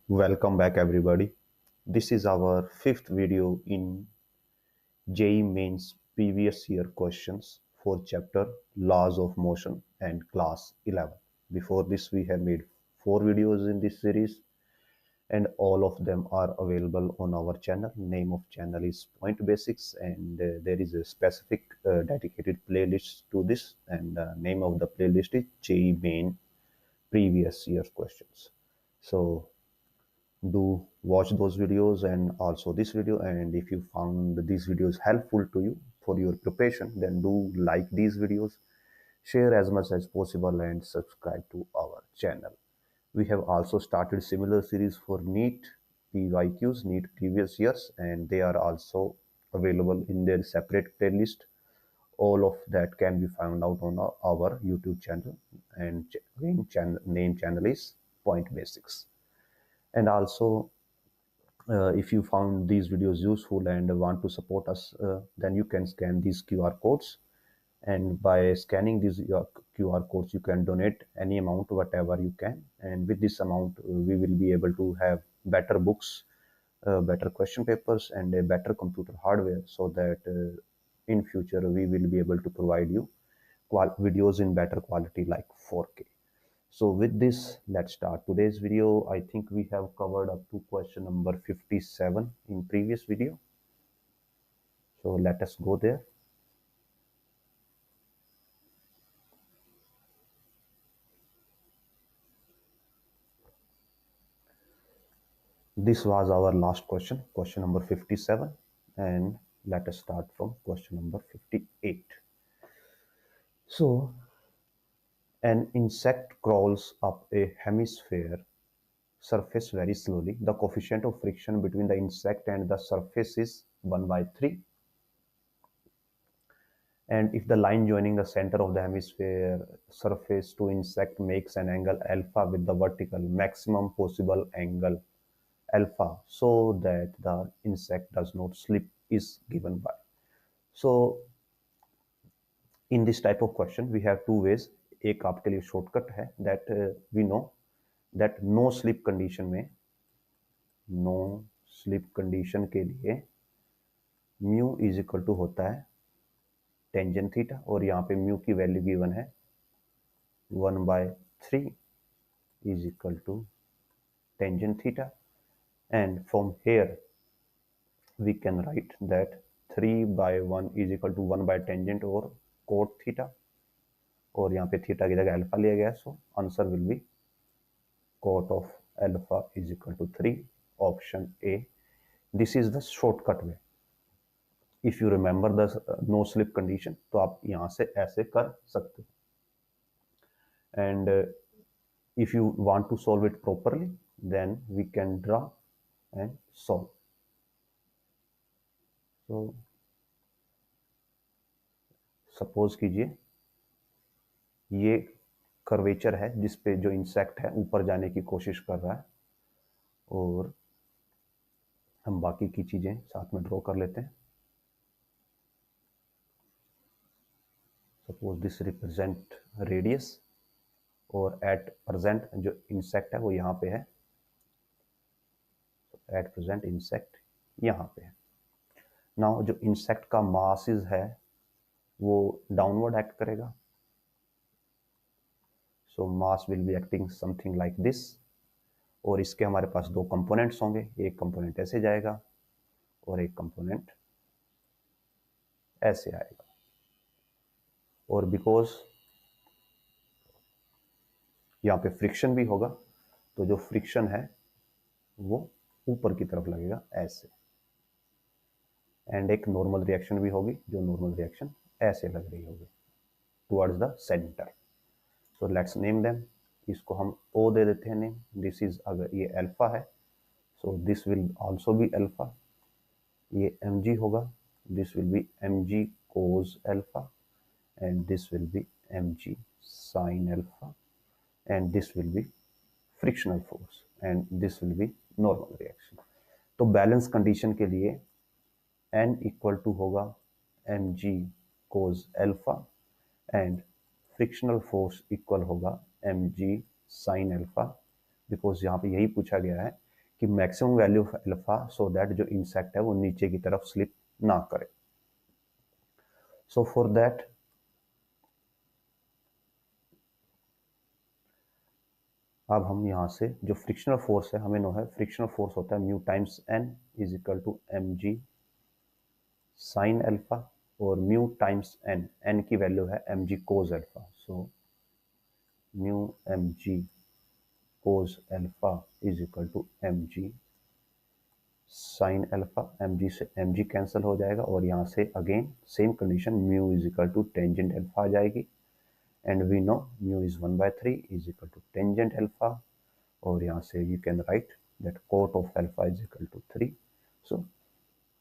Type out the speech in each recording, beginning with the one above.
Welcome back, everybody. This is our fifth video in JEE Mains previous year questions for chapter Laws of Motion and class 11. Before this, we have made four videos in this series, and all of them are available on our channel. Name of channel is Point Basics, and there is a specific dedicated playlist to this, and name of the playlist is JEE Main previous year questions. So do watch those videos and also this video, and if you found these videos helpful to you for your preparation, then do like these videos, share as much as possible, and subscribe to our channel. We have also started similar series for NEET PYQs, NEET previous years, and they are also available in their separate playlist. All of that can be found out on our YouTube channel, and name channel is Point Basics. And also, if you found these videos useful and want to support us, then you can scan these QR codes. And by scanning these QR codes, you can donate any amount, whatever you can. And with this amount, we will be able to have better books, better question papers, and a better computer hardware, so that in future we will be able to provide you videos in better quality like 4K. So with this, let's start today's video. I think we have covered up to question number 57 in previous video. So let us go there. This was our last question, question number 57. And let us start from question number 58. So an insect crawls up a hemisphere surface very slowly. The coefficient of friction between the insect and the surface is 1 by 3. And if the line joining the center of the hemisphere surface to insect makes an angle alpha with the vertical maximum possible angle alpha, so that the insect does not slip, is given by. So in this type of question we have two ways. एक आपके लिए shortcut है, that we know that no slip condition में, no slip condition के लिए mu is equal to होता है tangent theta, और यहाँ पे म्यू की वैल्यू गिवन है 1/3 is equal to tangent theta, and from here we can write that 3/1 is equal to 1 by tangent or cot theta, और यहाँ पे थीटा की जगह अल्फा लिया गया, so answer will be cot of alpha is equal to 3, option A. This is the shortcut way. If you remember the no slip condition, तो आप यहाँ से ऐसे कर सकते हो, and if you want to solve it properly, then we can draw and solve. So suppose कीजिए ये कर्वेचर है जिसपे जो इंसेक्ट है ऊपर जाने की कोशिश कर रहा है, और हम बाकी की चीजें साथ में ड्रॉ कर लेते हैं. सपोज दिस रिप्रेजेंट रेडियस, और एट प्रेजेंट जो इंसेक्ट है वो यहाँ पे है, एट प्रेजेंट इंसेक्ट यहाँ पे है. नाउ जो इंसेक्ट का मासेस है वो डाउनवर्ड एक्ट करेगा, so mass will be acting something like this, और इसके हमारे पास दो कंपोनेंट्स होंगे, एक कंपोनेंट ऐसे जाएगा और एक कंपोनेंट ऐसे आएगा. और बिकॉज यहाँ पे फ्रिक्शन भी होगा, तो जो फ्रिक्शन है वो ऊपर की तरफ लगेगा ऐसे, एंड एक नॉर्मल रिएक्शन भी होगी, जो नॉर्मल रिएक्शन ऐसे लग रही होगी towards the centre. So let's name them. इसको हम ओ दे देते हैं नेम. दिस इज, अगर ये अल्फा है, so this will also be alpha. ये एम जी होगा, this will be m ji cos alpha, and this will be mg sin alpha, and this will be frictional force, and this will be normal reaction. तो balance condition के लिए n equal to होगा mg cos alpha, and frictional force equal होगा mg sin alpha, because यहाँ पे यही पूछा गया है कि maximum value of alpha so that जो इंसेक्ट है वो नीचे की तरफ स्लिप ना करे। सो फॉर दैट अब हम यहाँ से जो फ्रिक्शनल फोर्स है हमें नो है, फ्रिक्शनल फोर्स होता है mu times N is equal to M ji sine alpha, और म्यू टाइम्स एन, एन की वैल्यू है M ji cos alpha. So mu M ji cos alpha is equal to M ji sine alpha. M G से M G cancel हो जाएगा, और यहाँ से again same condition mu is equal to tangent alpha आ जाएगी, and we know mu is 1/3 is equal to tangent alpha, और यहाँ से you can write that cot of alpha is equal to 3। So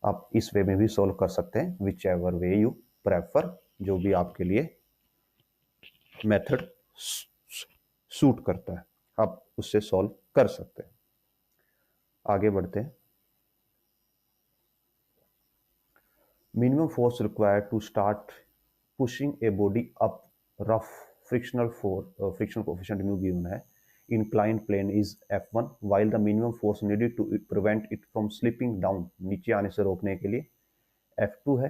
आप इस वे में भी solve कर सकते हैं, whichever way you prefer, जो भी आपके लिए मेथड सूट करता है आप उससे सॉल्व कर सकते हैं। आगे बढ़ते हैं। Minimum force required to start pushing a body up rough frictional coefficient mu given है, inclined plane is F1 while the minimum force needed to prevent it from slipping down, नीचे आने से रोकने के लिए F2 है।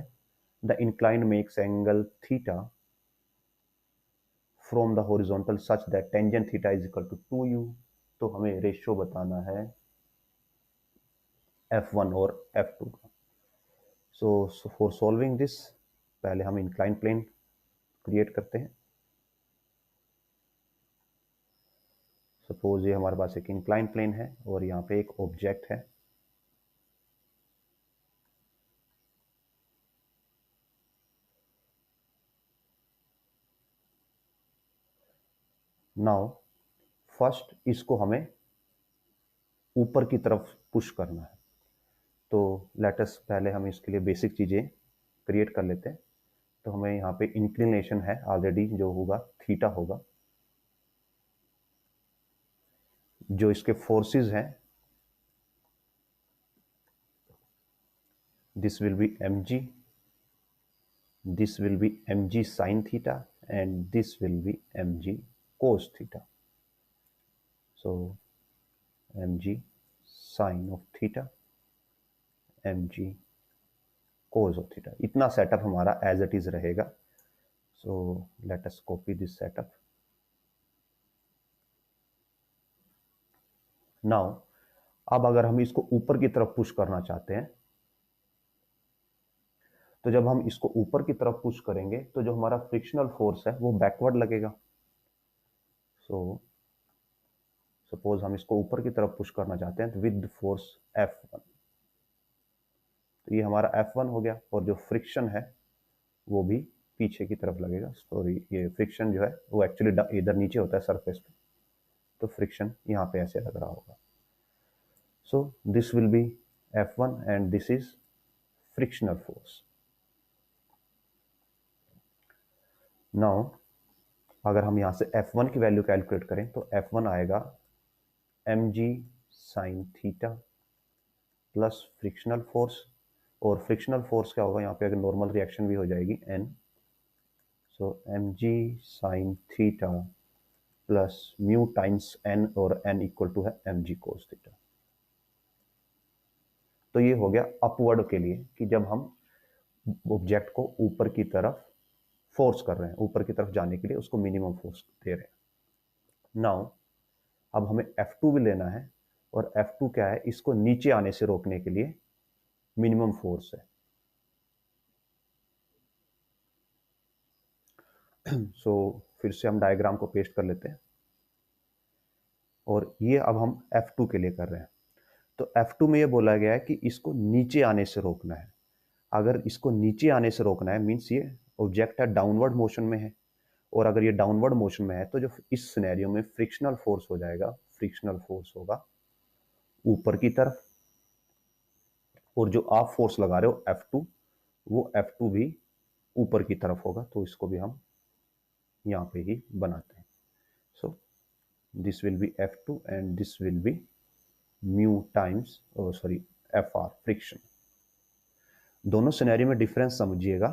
The inclined makes angle theta from the horizontal such that tangent theta is equal to 2u। तो हमें ratio बताना है F1 और F2 का। So for solving this पहले हम inclined plane क्रिएट करते हैं। सपोज ये हमारे पास एक इंक्लाइन प्लेन है और यहाँ पे एक ऑब्जेक्ट है। नाउ फर्स्ट इसको हमें ऊपर की तरफ पुश करना है, तो लेट अस पहले हम इसके लिए बेसिक चीज़ें क्रिएट कर लेते हैं। तो हमें यहाँ पे इंक्लिनेशन है ऑलरेडी, जो होगा थीटा होगा, जो इसके फोर्सेस हैं this will be m g, this will be m ji sine theta, and this will be m g cos theta. So M G sine of theta, m g cos of theta, इतना setup हमारा as it is रहेगा। So let us copy this setup. Now अब अगर हम इसको ऊपर की तरफ पुश करना चाहते हैं, तो जब हम इसको ऊपर की तरफ पुश करेंगे तो जो हमारा फ्रिक्शनल फोर्स है वो बैकवर्ड लगेगा। सो सपोज हम इसको ऊपर की तरफ पुश करना चाहते हैं तो विद फोर्स F1, तो ये हमारा F1 हो गया, और जो फ्रिक्शन है वो भी पीछे की तरफ लगेगा। सॉरी, ये फ्रिक्शन जो है वो एक्चुअली इधर नीचे होता है सरफेस पे, तो फ्रिक्शन यहाँ पे ऐसे लग रहा होगा। सो this will B F1 and this is frictional force. Now अगर हम यहाँ से F1 की वैल्यू कैलकुलेट करें तो F1 आएगा mg sine theta plus frictional force, और फ्रिक्शनल फोर्स क्या होगा यहाँ पे, अगर नॉर्मल रिएक्शन भी हो जाएगी n। सो mg sine theta plus mu times n, और n इक्वल टू है mg कोस थीटा। तो ये हो गया अपवर्ड के लिए, कि जब हम ऑब्जेक्ट को ऊपर की तरफ फोर्स कर रहे हैं, ऊपर की तरफ जाने के लिए उसको मिनिमम फोर्स दे रहे हैं। नाउ अब हमें F2 भी लेना है, और F2 क्या है, इसको नीचे आने से रोकने के लिए मिनिमम फोर्स है। सो फिर से हम डायग्राम को पेस्ट कर लेते हैं, और ये अब हम F2 के लिए कर रहे हैं। तो F2 में ये बोला गया है कि इसको नीचे आने से रोकना है। अगर इसको नीचे आने से रोकना है मीन्स ये ऑब्जेक्ट है डाउनवर्ड मोशन में है, और अगर ये डाउनवर्ड मोशन में है तो जो इस सिनेरियो में फ्रिक्शनल फोर्स हो जाएगा, फ्रिक्शनल फोर्स होगा ऊपर की तरफ, और जो आप फोर्स लगा रहे हो F2, वो F2 भी ऊपर की तरफ होगा। तो इसको भी हम यहाँ पे ही बनाते हैं। सो this will B F2 and this will B mu times FR friction. दोनों सिनेरियो में डिफरेंस समझिएगा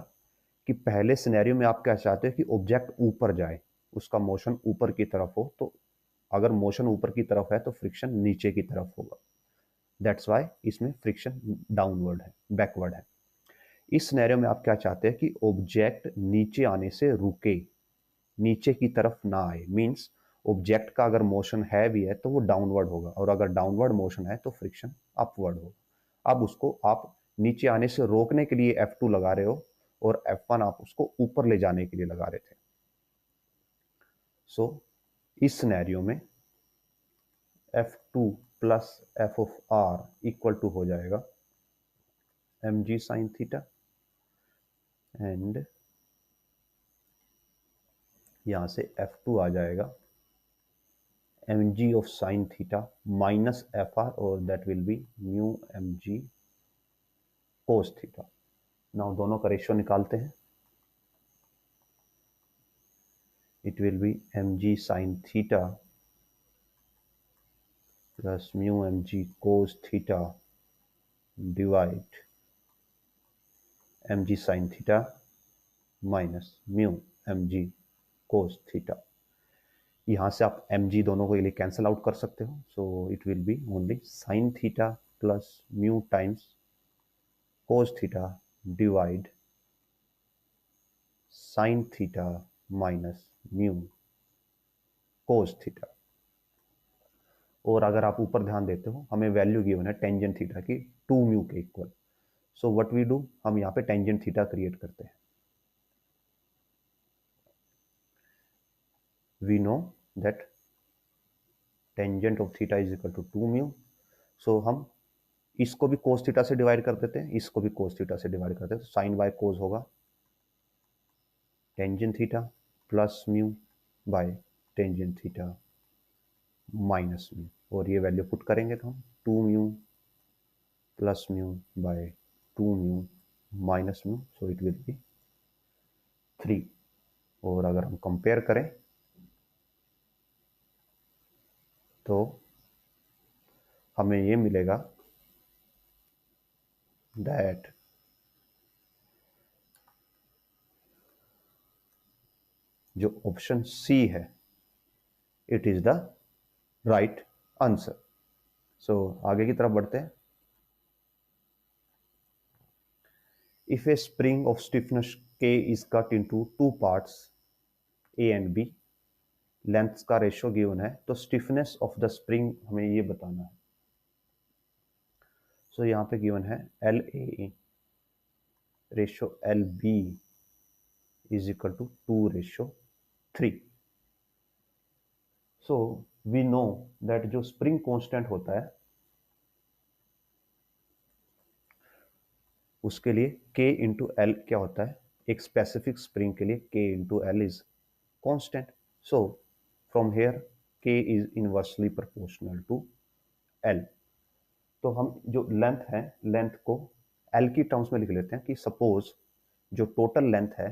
कि पहले सिनेरियो में आप क्या चाहते हो कि ऑब्जेक्ट ऊपर जाए, उसका मोशन ऊपर की तरफ हो, तो अगर मोशन ऊपर की तरफ है तो फ्रिक्शन नीचे की तरफ होगा। दैट्स वाई इसमें फ्रिक्शन डाउनवर्ड है, बैकवर्ड है। इस सिनेरियो में आप क्या चाहते हैं कि ऑब्जेक्ट नीचे आने से रुके, नीचे की तरफ ना आए। मीन्स ऑब्जेक्ट का अगर मोशन है भी है तो वो डाउनवर्ड होगा, और अगर डाउनवर्ड मोशन है तो फ्रिक्शन अपवर्ड होगा। अब उसको आप नीचे आने से रोकने के लिए F2 लगा रहे हो, और F1 आप उसको ऊपर ले जाने के लिए लगा रहे थे। सो इस सिनेरियो में F2 plus F of R equal to हो जाएगा mg साइन थीटा, एंड यहां से F2 आ जाएगा mg of sin theta minus fr, और that will be mu mg cos theta. Now दोनों का रेशियो निकालते हैं। It will be mg sin theta plus mu mg cos theta divide mg sin theta minus mu mg cos theta. यहाँ से आप mg दोनों को लिए कैंसिल आउट कर सकते हो, so it will be only sin theta plus mu times cos theta divide sin theta minus mu cos theta. और अगर आप ऊपर ध्यान देते हो, हमें वैल्यू गिवन है टेंजेंट थीटा की 2 म्यू के equal. So what we do, हम यहाँ पे टेंजेंट थीटा क्रिएट करते हैं। We know that tangent of theta is equal to 2 mu. So हम इसको भी कोस थीटा से डिवाइड कर देते हैं, इसको भी कोस थीटा से डिवाइड करते हैं, तो साइन बाय कोस होगा tangent theta plus mu by tangent theta minus mu, और ये वैल्यू पुट करेंगे तो हम 2 mu plus mu by 2 mu minus mu, so it will B 3। और अगर हम कंपेयर करें तो हमें ये मिलेगा दैट जो ऑप्शन सी है it is the right answer. So आगे की तरफ बढ़ते हैं। If a spring of stiffness K is cut into two parts A and B, length का रेशियो गिवन है, तो स्टिफनेस ऑफ द स्प्रिंग हमें ये बताना है। सो यहाँ पे गिवन है L A ratio L B is equal to 2:3। So we know that जो स्प्रिंग कांस्टेंट होता है उसके लिए k इंटू एल क्या होता है, एक स्पेसिफिक स्प्रिंग के लिए k into L is constant. So from here k is inversely proportional to l। तो हम जो लेंथ है, लेंथ को l की टर्म्स में लिख लेते हैं कि सपोज जो टोटल लेंथ है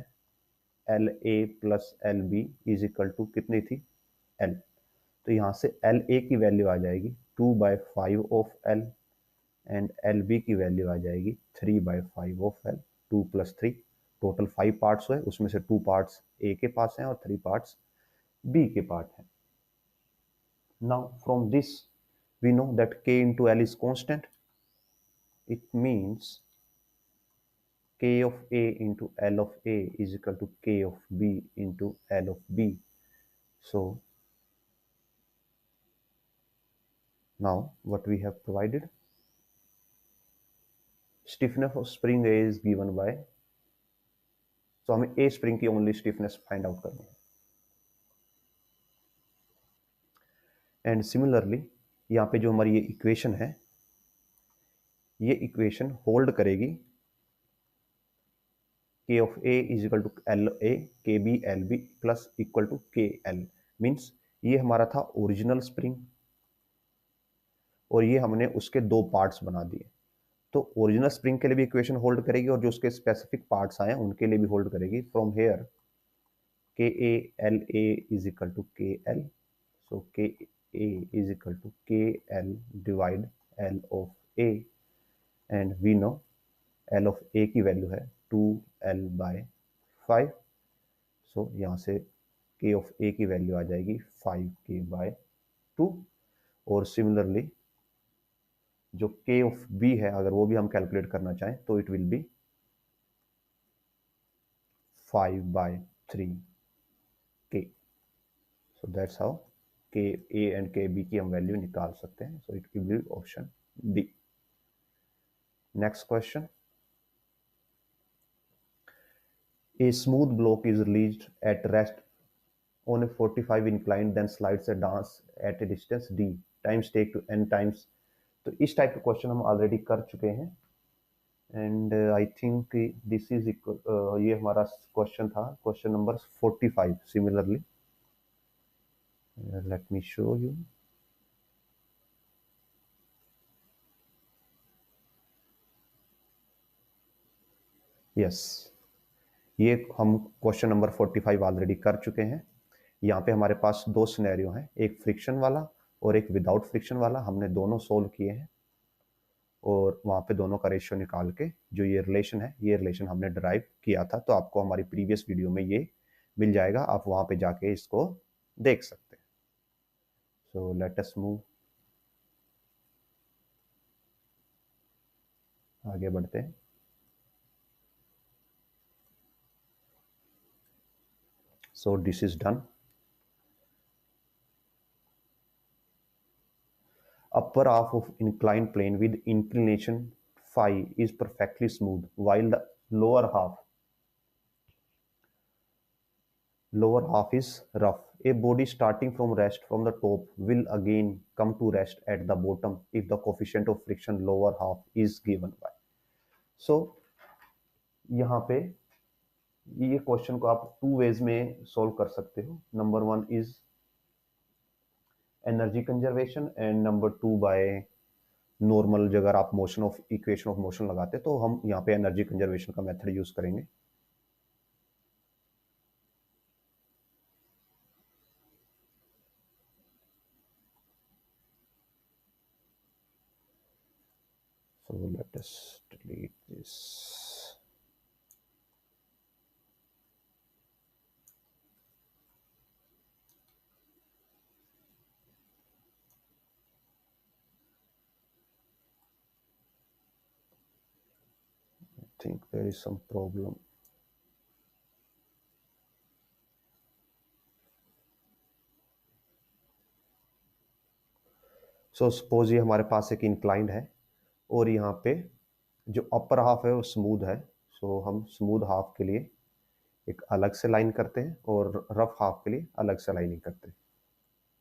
L A plus L B is equal to कितनी थी, l। तो यहाँ से एल ए की वैल्यू आ जाएगी 2/5 of L, and L B की वैल्यू आ जाएगी 3/5 ऑफ एल। 2 + 3 टोटल 5 पार्ट्स हुए, उसमें से 2 पार्ट्स ए के पास हैं और 3 पार्ट्स बी के पार्ट हैं। Now from this we know that k into l is constant. It means k of a into l of a is equal to k of b into l of b. So now what we have provided, stiffness of spring A is given by, so हमें A spring की only stiffness find out करनी है। And similarly यहाँ पे जो हमारी ये equation है, ये इक्वेशन होल्ड करेगी k of a is equal to l a kb lb plus equal to k l। Means ये हमारा था ओरिजिनल स्प्रिंग, और ये हमने उसके 2 पार्ट्स बना दिए। तो ओरिजिनल स्प्रिंग के लिए भी इक्वेशन होल्ड करेगी, और जो उसके स्पेसिफिक पार्ट्स आए उनके लिए भी होल्ड करेगी। From here K A L A is equal to K L, so K A is equal to K L divide L of A, and we know L of A की value है 2l/5। So यहाँ से k of a की value आ जाएगी 5k/2। और similarly जो k of b है अगर वो भी हम कैलकुलेट करना चाहें तो it will B 5/3 k. So that's how k a and k b की हम वैल्यू निकाल सकते हैं. So it will be option D. Next question. A smooth block is released at rest on a 45 incline, then slides a dance at a distance d times take to n times. तो इस type के question हम already कर चुके हैं and I think this is ये हमारा question था question number 45. Similarly late me show you. Yes, ये हम क्वेश्चन नंबर 45 ऑलरेडी कर चुके हैं. यहाँ पे हमारे पास दो सिनेरियो हैं, एक फ्रिक्शन वाला और एक विदाउट फ्रिक्शन वाला. हमने दोनों सोल्व किए हैं और वहाँ पे दोनों का रेशियो निकाल के जो ये रिलेशन हमने ड्राइव किया था. तो आपको हमारी प्रीवियस वीडियो में ये मिल जाएगा, आप वहाँ पे जाके इसको देख सकते हैं. सो लेट अस मूव, आगे बढ़ते हैं. So this is done. Upper half of inclined plane with inclination phi is perfectly smooth, while the lower half is rough. A body starting from rest from the top will again come to rest at the bottom if the coefficient of friction lower half is given by. So यहाँ पे ये question को आप two ways में solve कर सकते हो. Number one is energy conservation and number two by normal. अगर आप motion of equation of motion लगाते तो हम यहाँ पे एनर्जी कंजर्वेशन का मेथड यूज करेंगे. So let us delete this. I think there is some problem. So suppose ये हमारे पास एक इंक्लाइंड है और यहाँ पे जो अपर हाफ है वो स्मूथ है. सो हम स्मूथ हाफ के लिए एक अलग से लाइन करते हैं और रफ हाफ के लिए अलग से लाइनिंग करते हैं.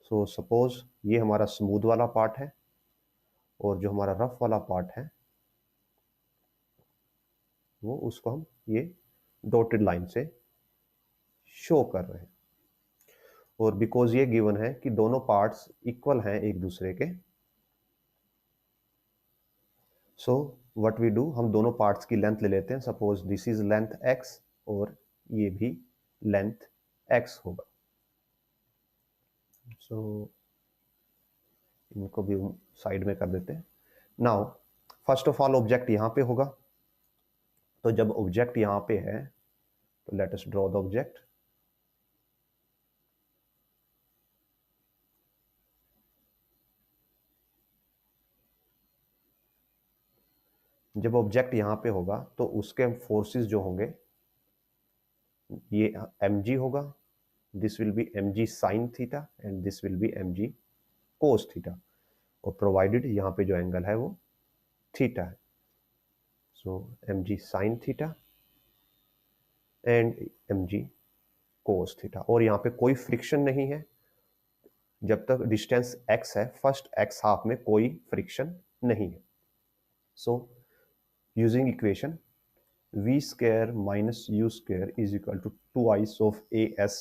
सो सपोज ये हमारा स्मूथ वाला पार्ट है और जो हमारा रफ वाला पार्ट है वो उसको हम ये डॉटेड लाइन से शो कर रहे हैं. और बिकॉज ये गिवन है कि दोनों पार्ट्स इक्वल हैं एक दूसरे के, सो व्हाट वी डू, हम दोनों पार्ट्स की लेंथ ले लेते हैं. Suppose this is length x और ये भी लेंथ x होगा. सो इनको भी साइड में कर देते हैं. Now first of all object यहाँ पे होगा. तो जब ऑब्जेक्ट यहाँ पे है तो late us draw the object. जब ऑब्जेक्ट यहाँ पे होगा तो उसके फोर्सेस जो होंगे ये mg होगा. This will be mg sine theta and this will be mg cos theta. और प्रोवाइडेड यहाँ पे जो एंगल है वो थीटा है. So mg sine theta and mg cos theta. और यहाँ पे कोई फ्रिक्शन नहीं है जब तक डिस्टेंस x है. फर्स्ट x हाफ में कोई फ्रिक्शन नहीं है. So using equation v square minus u square is equal to 2i of as.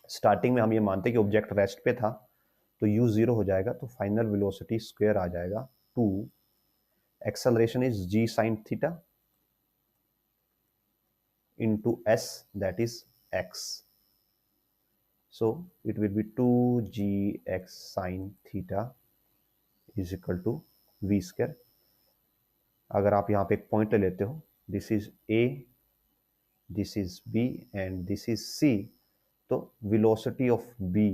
Starting में हम ये मानते हैं कि ऑब्जेक्ट रेस्ट पे था तो u जीरो हो जाएगा तो फाइनल वेलोसिटी स्क्वायर आ जाएगा 2. Acceleration is g sine theta into s, that is x. So it will be 2gx sin theta is equal to v square. अगर आप यहाँ पे एक पॉइंट ले लेते हो, this is a, this is b and this is c. तो velocity of b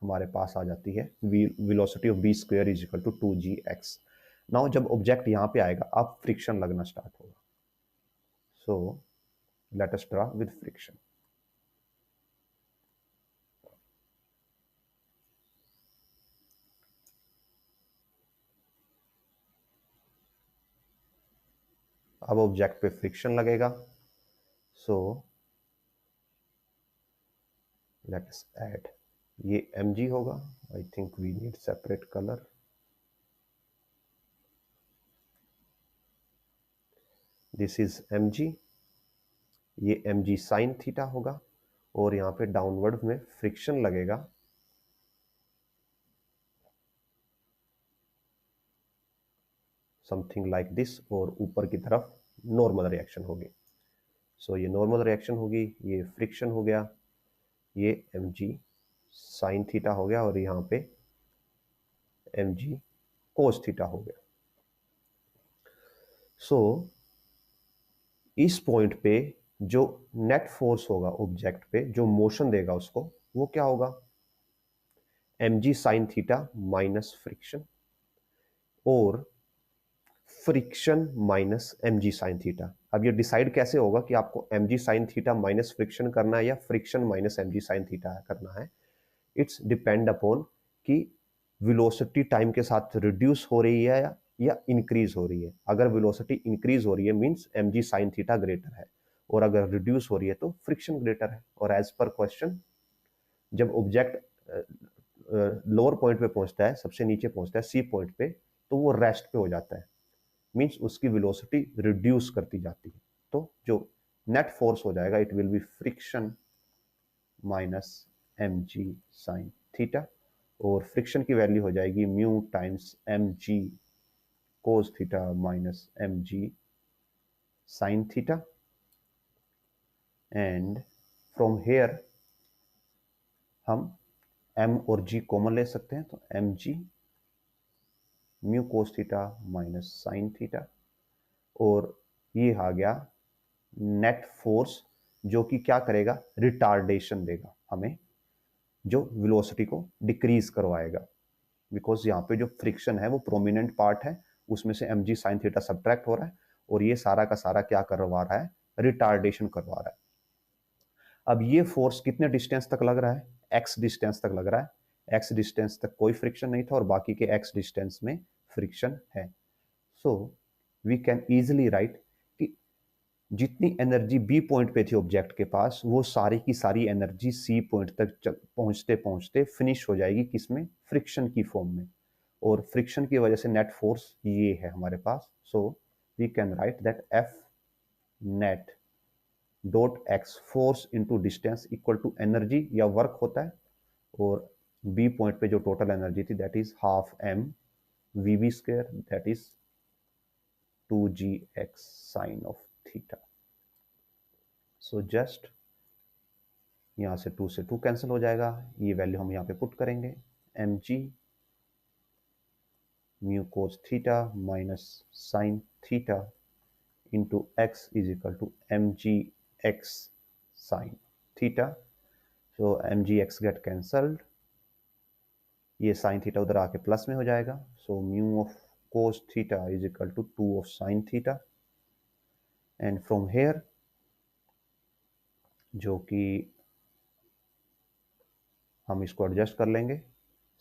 हमारे पास आ जाती है velocity of B square is equal to 2gx। Now जब ऑब्जेक्ट यहाँ पे आएगा अब फ्रिक्शन लगना स्टार्ट होगा। So let us draw with friction. अब ऑब्जेक्ट पे फ्रिक्शन लगेगा। सो लेट अस ऐड, ये mg होगा। I think we need separate colour. This is mg, ये mg साइन थीटा होगा और यहाँ पे डाउनवर्ड में फ्रिक्शन लगेगा समथिंग लाइक दिस, और ऊपर की तरफ नॉर्मल रिएक्शन होगी। सो ये नॉर्मल रिएक्शन होगी, ये फ्रिक्शन हो गया, ये mg साइन थीटा हो गया और यहाँ पे mg कोस थीटा हो गया। सो इस पॉइंट पे जो नेट फोर्स होगा ऑब्जेक्ट पे, जो मोशन देगा उसको, वो क्या होगा, mg sine theta minus friction और friction minus mg sine theta. अब ये डिसाइड कैसे होगा कि आपको mg sine theta minus friction करना है या friction minus mg sine theta करना है। इट्स डिपेंड अपॉन कि वेलोसिटी टाइम के साथ रिड्यूस हो रही है या इंक्रीज हो रही है। अगर वेलोसिटी इंक्रीज हो रही है means mg sine theta greater है, और अगर रिड्यूस हो रही है तो फ्रिक्शन ग्रेटर है। और एज पर क्वेश्चन, जब ऑब्जेक्ट लोअर पॉइंट पे पहुंचता है, सबसे नीचे पहुंचता है सी पॉइंट पे, तो वो रेस्ट पे हो जाता है, मींस उसकी वेलोसिटी रिड्यूस करती जाती है। तो जो नेट फोर्स हो जाएगा it will B friction minus mg sine theta, और फ्रिक्शन की वैल्यू हो जाएगी mu times mg cos theta minus mg sine theta. And from hair हम m और g कॉमन ले सकते हैं, तो mg mu cos theta minus sine theta, और ये आ गया नेट फोर्स, जो कि क्या करेगा, रिटार्डेशन देगा हमें, जो वेलोसिटी को डिक्रीज करवाएगा। बिकॉज यहाँ पे जो फ्रिक्शन है वो प्रोमिनेंट पार्ट है, उसमें से mg साइन थीटा सब्ट्रैक्ट हो रहा है, और ये सारा का सारा क्या करवा रहा है, रिटार्डेशन करवा रहा है। अब ये फोर्स कितने डिस्टेंस तक लग रहा है, x डिस्टेंस तक लग रहा है। x डिस्टेंस तक कोई फ्रिक्शन नहीं था और बाकी के x डिस्टेंस में फ्रिक्शन है। So we can easily write कि जितनी एनर्जी बी पॉइंट पे थी ऑब्जेक्ट के पास, वो सारी की सारी एनर्जी सी पॉइंट तक पहुंचते पहुंचते फिनिश हो जाएगी, किसमें, फ्रिक्शन की फॉर्म में। और फ्रिक्शन की वजह से नेट फोर्स ये है हमारे पास। So we can write that F net dot X, force into distance equal to energy या वर्क होता है, और बी पॉइंट पे जो टोटल एनर्जी थी that is half M V B square, that is 2gx sine of theta. So just यहाँ से 2 से 2 कैंसिल हो जाएगा, ये वैल्यू हम यहाँ पे पुट करेंगे, mg mu cos theta minus sine theta into X is equal to mg x sine theta. So mg x get cancelled, ये साइन थीटा उधर आके प्लस में हो जाएगा। So mu of cos theta is equal to 2 of sine theta, and from here जो कि हम इसको एडजस्ट कर लेंगे,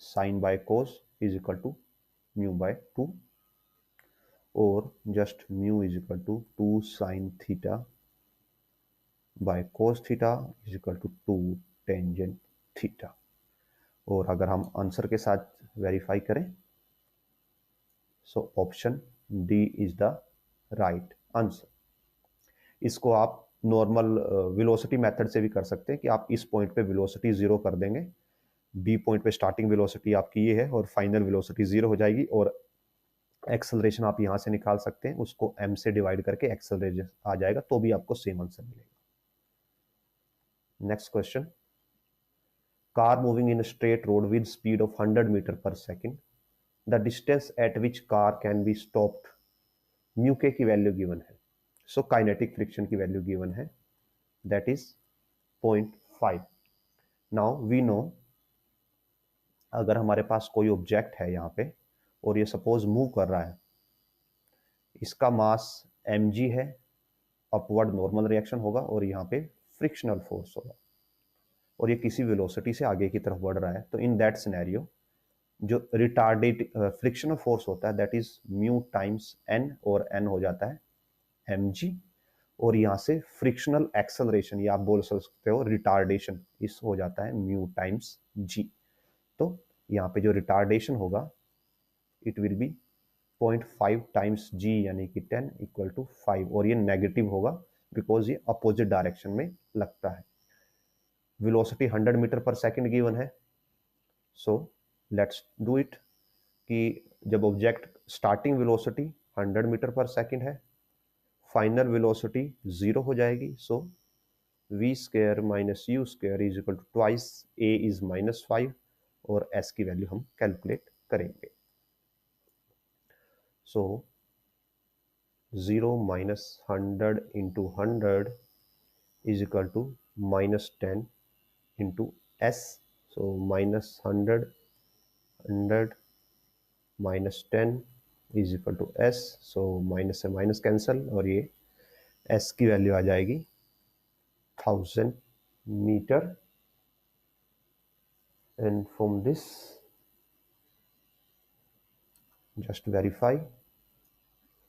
sine by cos is equal to mu by 2, और just mu is equal to 2 sine theta by cos theta is equal to 2 tangent theta. और अगर हम आंसर के साथ वेरीफाई करें, so option D is the right answer. इसको आप normal velocity method से भी कर सकते हैं कि आप इस पॉइंट पे वेलोसिटी जीरो कर देंगे, बी पॉइंट पे स्टार्टिंग वेलोसिटी आपकी ये है और फाइनल वेलोसिटी जीरो हो जाएगी, और एक्सेलरेशन आप यहां से निकाल सकते हैं, उसको m से डिवाइड करके एक्सेलरेशन आ जाएगा, तो भी आपको सेम आंसर मिलेगा। Next question, car moving in straight road with speed of 100 metre per second, the distance at which car can be stopped, mu K की वैल्यू गिवन है। सो काइनेटिक फ्रिक्शन की value given है, that is 0.5। Now we know अगर हमारे पास कोई object है यहाँ पे और ये सपोज मूव कर रहा है, इसका मास mg है, अपवर्ड नॉर्मल रिएक्शन होगा और यहाँ पे फ्रिक्शनल फोर्स होगा और ये किसी वेलोसिटी से आगे की तरफ बढ़ रहा है, तो इन दैट सिनेरियो जो रिटार्डेड फ्रिक्शनल फोर्स होता है that is mu times N, और एन हो जाता है mg, और यहाँ से फ्रिक्शनल एक्सेलरेशन या आप बोल सकते हो रिटार्डेशन, इस हो जाता है म्यू टाइम्स g। तो यहाँ पे जो रिटार्डेशन होगा it will B 0.5 times g यानी कि 10 इक्वल टू 5, और ये नेगेटिव होगा बिकॉज ये अपोजिट डायरेक्शन में लगता है। Velocity 100 metre per second given है, सो लेट्स डू इट कि जब object starting velocity 100 metre per second है, फाइनल वेलोसिटी 0 हो जाएगी, सो v square minus u square is equal to twice a is -5 और s की वैल्यू हम कैलकुलेट करेंगे। So 0 minus 100 into 100 is equal to -10 into s, so -100 100 -10 is equal to s, so minus से minus cancel और ये s की value आ जाएगी 1000 metre, and from this just verify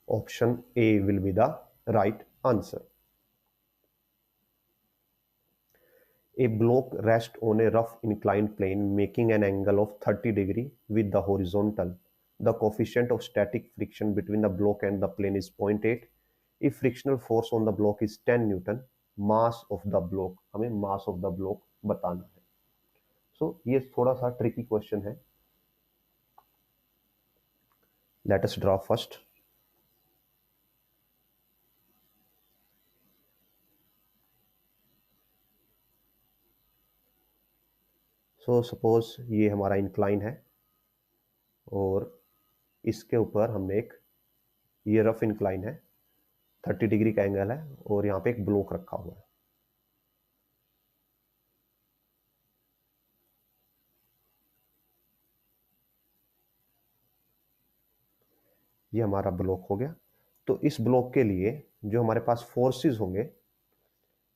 option A will be the right answer. A block rests on a rough inclined plane making an angle of 30 degree with the horizontal. The coefficient of static friction between the block and the plane is 0.8. If frictional force on the block is 10 Newton, mass of the block, हमें mass of the block बताना है। So ये थोड़ा सा tricky question है। Let us draw first. So suppose ये हमारा incline है और इसके ऊपर हमने एक, ये रफ इंक्लाइन है, 30 डिग्री का एंगल है और यहाँ पे एक ब्लॉक रखा हुआ है। ये हमारा ब्लॉक हो गया। तो इस ब्लॉक के लिए जो हमारे पास फोर्सेस होंगे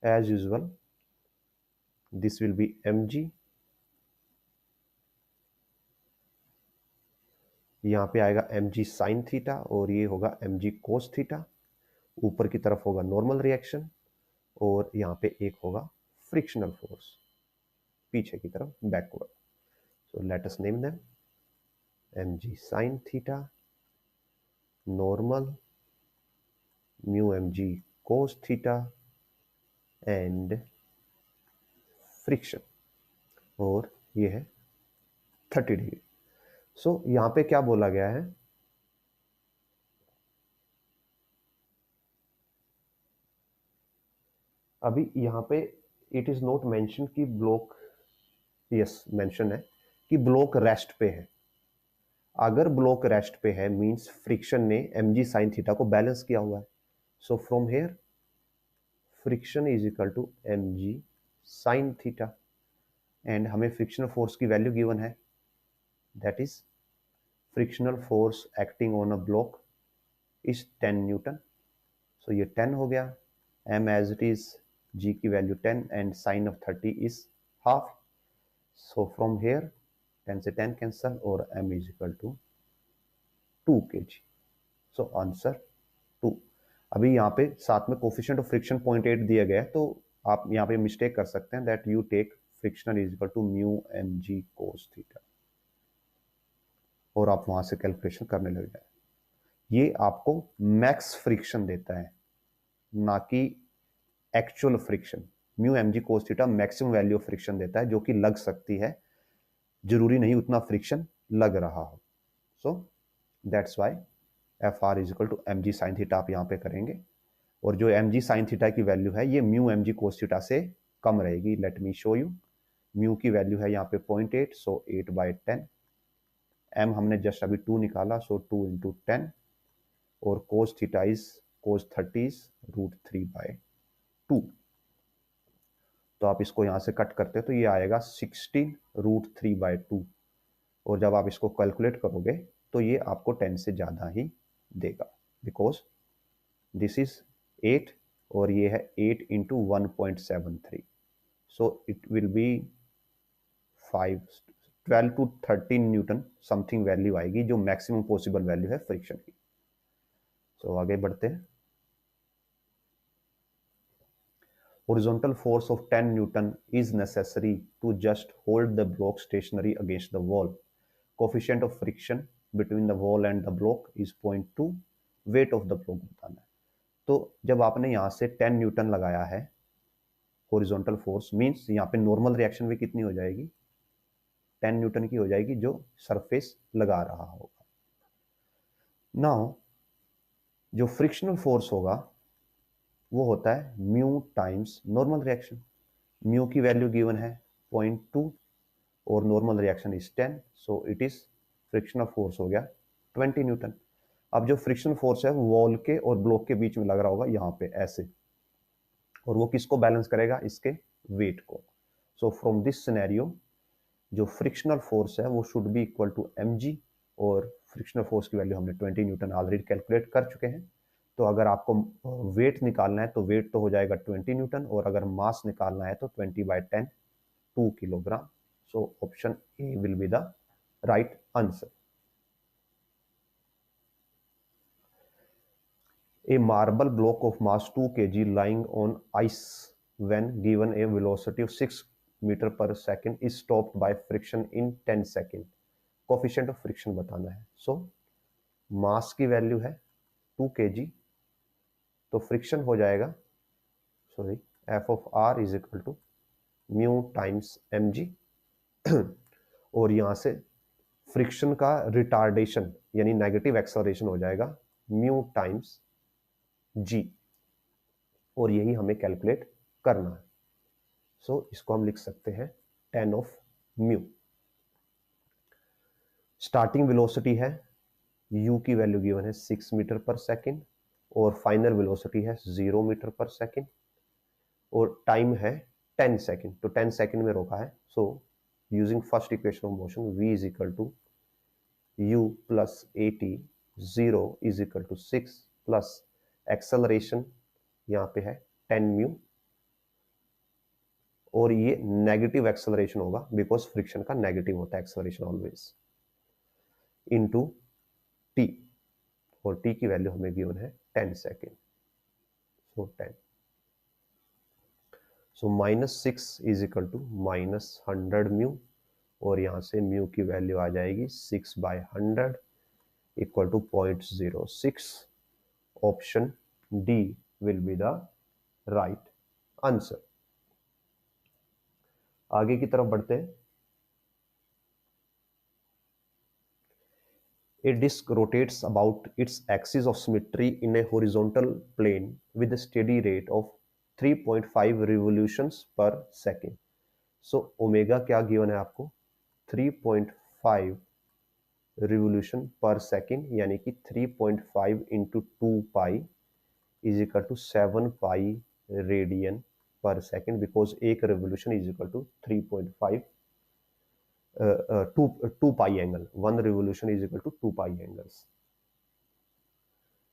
as usual this will be mg, यहाँ पे आएगा mg साइन थीटा और ये होगा mg कोस थीटा, ऊपर की तरफ होगा नॉर्मल रिएक्शन और यहाँ पे एक होगा फ्रिक्शनल फोर्स पीछे की तरफ backward. So let us name them mg sine theta, normal, mu mg cos theta and friction, और ये है 30 डिग्री। सो यहाँ पे क्या बोला गया है, अभी यहाँ पे इट इज नॉट मेंशन कि ब्लॉक, यस मेंशन है कि ब्लॉक रेस्ट पे है। अगर ब्लॉक रेस्ट पे है मींस फ्रिक्शन ने mg साइन थीटा को बैलेंस किया हुआ है। So from here friction is equal to mg sine theta and हमें फ्रिक्शनल फोर्स की वैल्यू गिवन है that is frictional force acting on a block is 10 newton. So ये 10 हो गया, m as it is, g की value 10 and sine of 30 is half. So from here 10 से 10 cancel और m is equal to 2 kg। So answer 2। अभी यहाँ पे साथ में कोफिशिएंट ऑफ फ्रिक्शन 0.8 दिया गया है, तो आप यहाँ पे मिस्टेक कर सकते हैं that you take frictional is equal to mu mg cos theta और आप वहां से कैलकुलेशन करने लग जाए। ये आपको मैक्स फ्रिक्शन देता है ना कि actual friction. Mu mg cos theta maximum value of friction देता है जो कि लग सकती है, जरूरी नहीं उतना फ्रिक्शन लग रहा हो। So that's why F R is equal to mg sine theta आप यहाँ पे करेंगे और जो mg साइन थीटा की वैल्यू है ये म्यू mg कोस थीटा से कम रहेगी। Let me show you, mu की वैल्यू है यहाँ पे 0.8, सो 8/10, m हमने जस्ट अभी 2 निकाला, सो 2 इंटू 10 और कोस थीटा इज कोस 30 √3/2। तो आप इसको यहाँ से कट करते हो तो ये आएगा 16 √3/2 और जब आप इसको कैलकुलेट करोगे तो ये आपको 10 से ज़्यादा ही देगा, बिकॉज दिस इज 8 और ये है 8 into 1.73, so it will be 5 12 to 13 newton something value आएगी, जो मैक्सिमम पॉसिबल वैल्यू है फ्रिक्शन की। सो आगे बढ़ते हैं। Horizontal force of 10 Newton is necessary to just hold the block stationary against the wall. Coefficient of friction between the wall and the block is 0.2. Weight of the block बताना है। तो जब आपने यहाँ से 10 न्यूटन लगाया है, हॉरिजॉन्टल फोर्स मींस यहाँ पे नॉर्मल रिएक्शन भी कितनी हो जाएगी, 10 न्यूटन की हो जाएगी, जो सरफेस लगा रहा होगा। नाउ जो फ्रिक्शनल फोर्स होगा वो होता है mu times normal reaction. Mu की वैल्यू गिवन है 0.2 और normal reaction is 10, so it is frictional force हो गया 20 न्यूटन। अब जो फ्रिक्शन फोर्स है वॉल के और ब्लॉक के बीच में लग रहा होगा यहाँ पे ऐसे, और वो किसको बैलेंस करेगा, इसके वेट को। सो फ्रॉम दिस सिनेरियो जो फ्रिक्शनल फोर्स है वो should be equal to mg, और फ्रिक्शनल फोर्स की वैल्यू हमने 20 न्यूटन ऑलरेडी कैलकुलेट कर चुके हैं। तो अगर आपको वेट निकालना है तो वेट तो हो जाएगा 20 न्यूटन, और अगर मास निकालना है तो 20/10 2 kilogram. So option A will be the right answer. A marble block of mass 2 kg lying on ice when given a velocity of 6 meter per second is stopped by friction in 10 second. Coefficient of friction बताना है। So मास की value है 2 kg, तो friction हो जाएगा, sorry, F of R is equal to mu times mg, और यहां से फ्रिक्शन का रिटार्डेशन यानी नेगेटिव एक्सेलरेशन हो जाएगा म्यू टाइम्स g, और यही हमें कैलकुलेट करना है। सो इसको हम लिख सकते हैं 10 ऑफ म्यू। स्टार्टिंग वेलोसिटी है u की वैल्यू गिवन है 6 मीटर पर सेकेंड, और फाइनल वेलोसिटी है 0 मीटर पर सेकेंड, और टाइम है 10 सेकेंड, तो 10 सेकेंड में रोका है। So using first equation of motion v is equal to u plus at, 0 is equal to 6 plus acceleration यहाँ पे है 10 म्यू, और ये नेगेटिव एक्सेलरेशन होगा बिकॉज फ्रिक्शन का नेगेटिव होता है एक्सेलरेशन ऑलवेज, इनटू टी, और टी की वैल्यू हमें गिवन है 10 second, so 10, so -6 is equal to -100 mu, और यहां से म्यू की वैल्यू आ जाएगी 6/100 equal to 0.06। Option D will be the right answer. आगे की तरफ बढ़ते हैं। A disk rotates about its axis of symmetry in a horizontal plane with a steady rate of 3.5 revolutions per second. So omega क्या given है आपको, 3.5 revolution per second, यानी कि 3.5 into 2 pi is equal to 7 pi radian per second, because एक revolution is equal to 3.5 2 pi angle. One revolution is equal to 2 pi angles.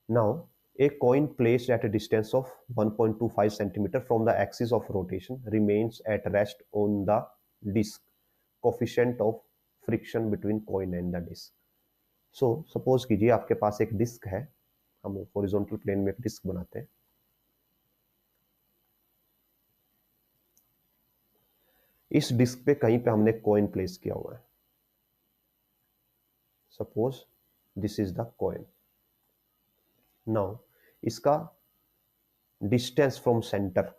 Now, a coin placed at a distance of 1.25 centimeter from the axis of rotation remains at rest on the disc. Coefficient of friction between coin and the disc. So, suppose कीजिए आपके पास एक disc है, हम horizontal plane में एक disc बनाते हैं। इस डिस्क पे कहीं पे हमने कॉइन प्लेस किया हुआ है। Suppose this is the coin. Now इसका डिस्टेंस फ्रॉम सेंटर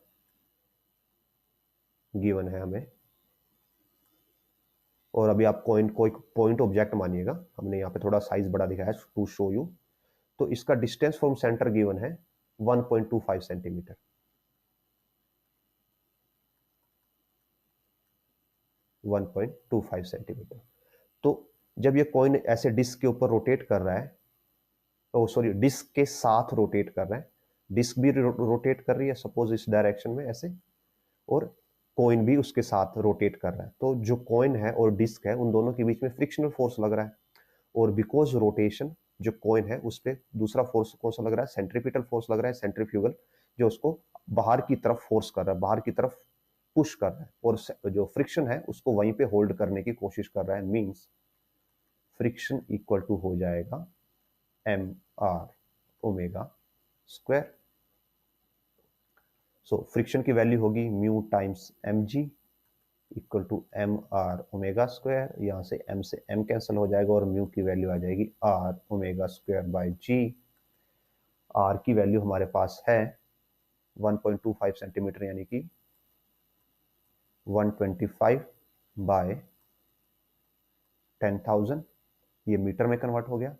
गिवन है हमें, और अभी आप कॉइन को एक पॉइंट ऑब्जेक्ट मानिएगा, हमने यहाँ पे थोड़ा साइज बड़ा दिखाया है टू शो यू। तो इसका डिस्टेंस फ्रॉम सेंटर गिवन है 1.25 सेंटीमीटर। सेंटीमीटर। तो जब ये कॉइन ऐसे डिस्क के ऊपर रोटेट कर रहा है, तो सॉरी डिस्क के साथ रोटेट कर रहा है, डिस्क भी रोटेट कर रही है सपोज इस डायरेक्शन में ऐसे, और कॉइन भी उसके साथ रोटेट कर रहा है। तो जो कॉइन है और डिस्क है उन दोनों के बीच में फ्रिक्शनल फोर्स लग रहा है, और बिकॉज रोटेशन जो कॉइन है उस पर दूसरा फोर्स कौन सा लग रहा है, सेंट्रीपिटल फोर्स लग रहा है, सेंट्रीफ्यूगल, जो उसको बाहर की तरफ फोर्स कर रहा है, बाहर की तरफ पुश कर रहा है, और जो फ्रिक्शन है उसको वहीं पे होल्ड करने की कोशिश कर रहा है। मींस फ्रिक्शन इक्वल टू हो जाएगा M R omega square. So friction की वैल्यू होगी mu times M G equal to M R omega square. यहाँ से एम कैंसिल हो जाएगा और म्यू की वैल्यू आ जाएगी R omega square by G. R की वैल्यू हमारे पास है 1.25 सेंटीमीटर, यानी कि 125 बाय 10,000, ये मीटर में कन्वर्ट हो गया।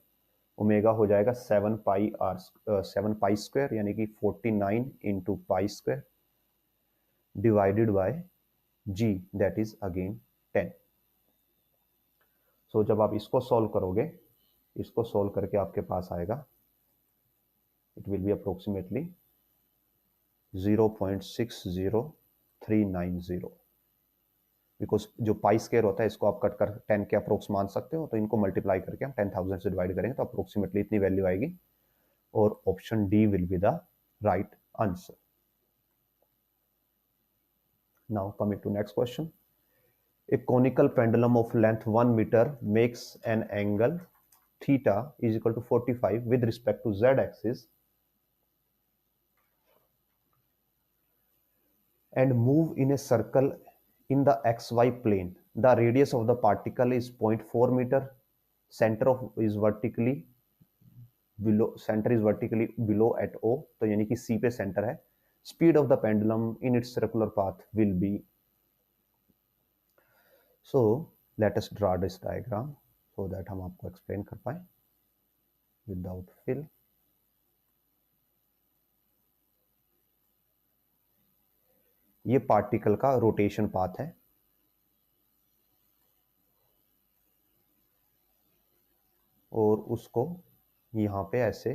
ओमेगा हो जाएगा 7 पाई स्क्वायर, यानी कि 49 into pi square divided by G, that is again 10। So जब आप इसको सॉल्व करोगे, इसको सॉल्व करके आपके पास आएगा, it will B approximately 0.60390, because जो पाई स्क्वायर होता है इसको आप कट कर 10 के अप्रोक्स मान सकते हो, तो इनको मल्टीप्लाई करके हम 10,000 से डिवाइड करेंगे तो अप्रोक्सीमेटली इतनी वैल्यू आएगी, और option D will be the right answer. Now coming to next question. A conical pendulum of length 1 meter makes an angle theta is equal to 45 with respect to z axis and move in a circle in the xy plane. The radius of the particle is 0.4 meter. Center is vertically below at O, तो यानी कि C पे centre है। Speed of the pendulum in its circular path will be. So let us draw this diagram so that हम आपको explain कर पाए without fill. ये पार्टिकल का रोटेशन पाथ है, और उसको यहाँ पे ऐसे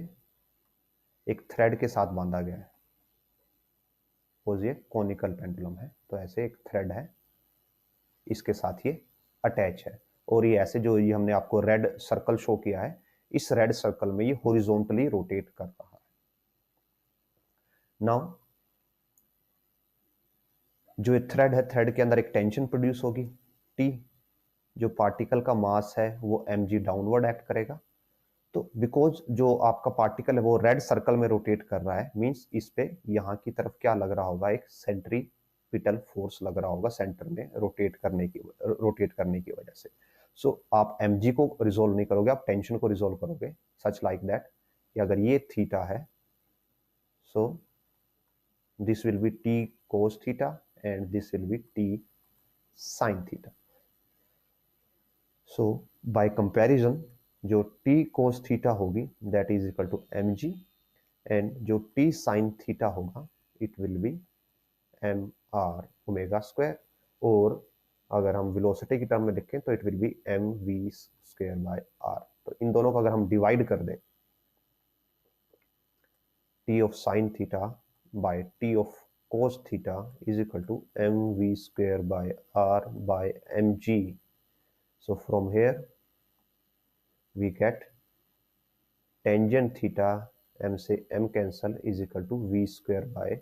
एक थ्रेड के साथ बांधा गया है। सपोज ये कॉनिकल पेंडुलम है, तो ऐसे एक थ्रेड है, इसके साथ ये अटैच है, और ये ऐसे जो ये हमने आपको रेड सर्कल शो किया है, इस रेड सर्कल में ये हॉरिजॉन्टली रोटेट कर रहा है। नाउ जो ये थ्रेड है, थ्रेड के अंदर एक टेंशन प्रोड्यूस होगी टी, जो पार्टिकल का मास है वो mg डाउनवर्ड एक्ट करेगा। तो बिकॉज जो आपका पार्टिकल है वो रेड सर्कल में रोटेट कर रहा है, मींस इस पे यहाँ की तरफ क्या लग रहा होगा, एक सेंट्रीपिटल फोर्स लग रहा होगा सेंटर में रोटेट करने की वजह से। सो आप mg को रिजोल्व नहीं करोगे, आप टेंशन को रिजोल्व करोगे, सच लाइक दैट कि अगर ये थीटा है, so this will be t cos theta and this will be t sin theta. So by comparison जो t cos थीटा होगी that is equal to mg, and जो t sin theta होगा it will be M R omega square, और अगर हम velocity की term में लिखें तो it will be M V square by R. तो इन दोनों को अगर हम डिवाइड कर दें, t of sin theta by t of cos theta is equal to M V square by R by M G. So from here we get tangent theta, m से m cancel, is equal to V square by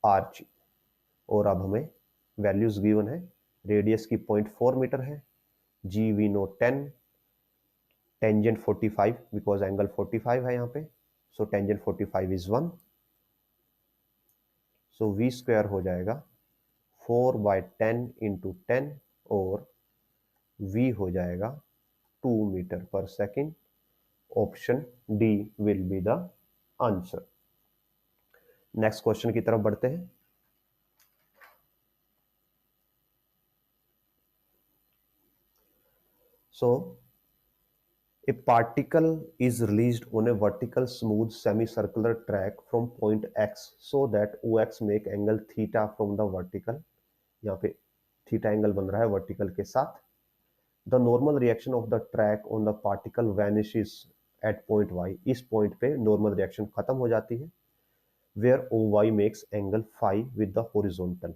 R G. और अब हमें values given है, radius की 0.4 मीटर है, G we know 10, tangent 45 because angle 45 है यहाँ पे, so tangent 45 is 1, so V square हो जाएगा 4/10 इंटू 10, और v हो जाएगा 2 metre per second. Option D will be the answer. Next question की तरफ बढ़ते हैं। So a particle is released on a vertical smooth semicircular track from point x so that OX make angle theta from the vertical, यहाँ पे theta angle बन रहा है vertical के साथ। The normal reaction of the track on the particle vanishes at point y, इस point पे normal reaction खत्म हो जाती है, where OY makes angle phi with the horizontal,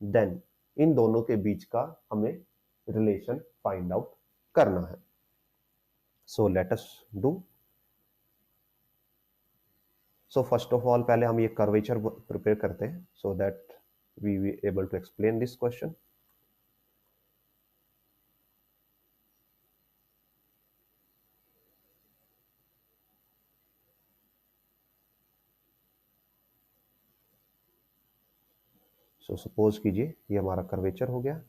then इन दोनों के बीच का हमें रिलेशन फाइंड आउट करना है। So let us do. So first of all पहले हम ये कर्वेचर प्रिपेयर करते हैं so that we we able to explain this question. So suppose कीजिए ये हमारा कर्वेचर हो गया।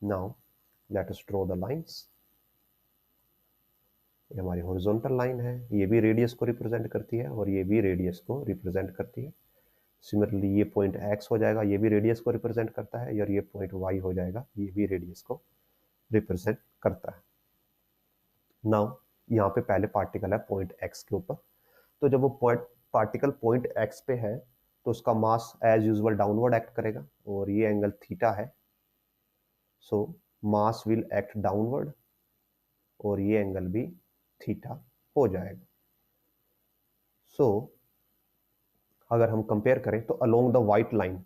Now let us draw the lines. ये हमारी हॉरिजॉन्टल लाइन है, ये भी रेडियस को रिप्रेजेंट करती है और ये भी रेडियस को रिप्रेजेंट करती है। सिमिलरली ये पॉइंट x हो जाएगा, ये भी रेडियस को रिप्रेजेंट करता है, और ये पॉइंट y हो जाएगा, ये भी रेडियस को रिप्रेजेंट करता है। नाउ यहाँ पे पहले पार्टिकल है पॉइंट x के ऊपर, तो जब वो पार्टिकल पॉइंट x पे है तो उसका mass as usual downward act करेगा और ये एंगल थीटा है। So mass will act downward और ये एंगल भी थीटा हो जाएगा। सो अगर हम कंपेयर करें तो अलोंग द व्हाइट लाइन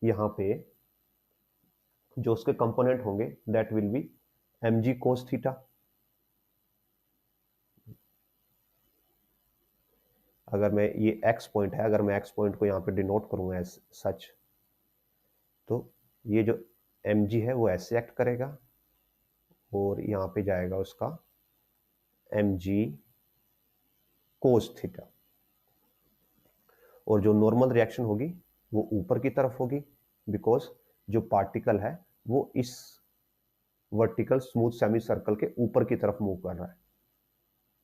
यहाँ पे जो उसके कंपोनेंट होंगे that will be mg cos theta. अगर मैं ये x पॉइंट है, अगर मैं x पॉइंट को यहाँ पे डिनोट करूंगा एज सच, तो ये जो mg है वो ऐसे एक्ट करेगा और यहाँ पे जाएगा उसका mg cos थीटा, और जो नॉर्मल रिएक्शन होगी वो ऊपर की तरफ होगी बिकॉज जो पार्टिकल है वो इस वर्टिकल स्मूथ सेमी सर्कल के ऊपर की तरफ मूव कर रहा है,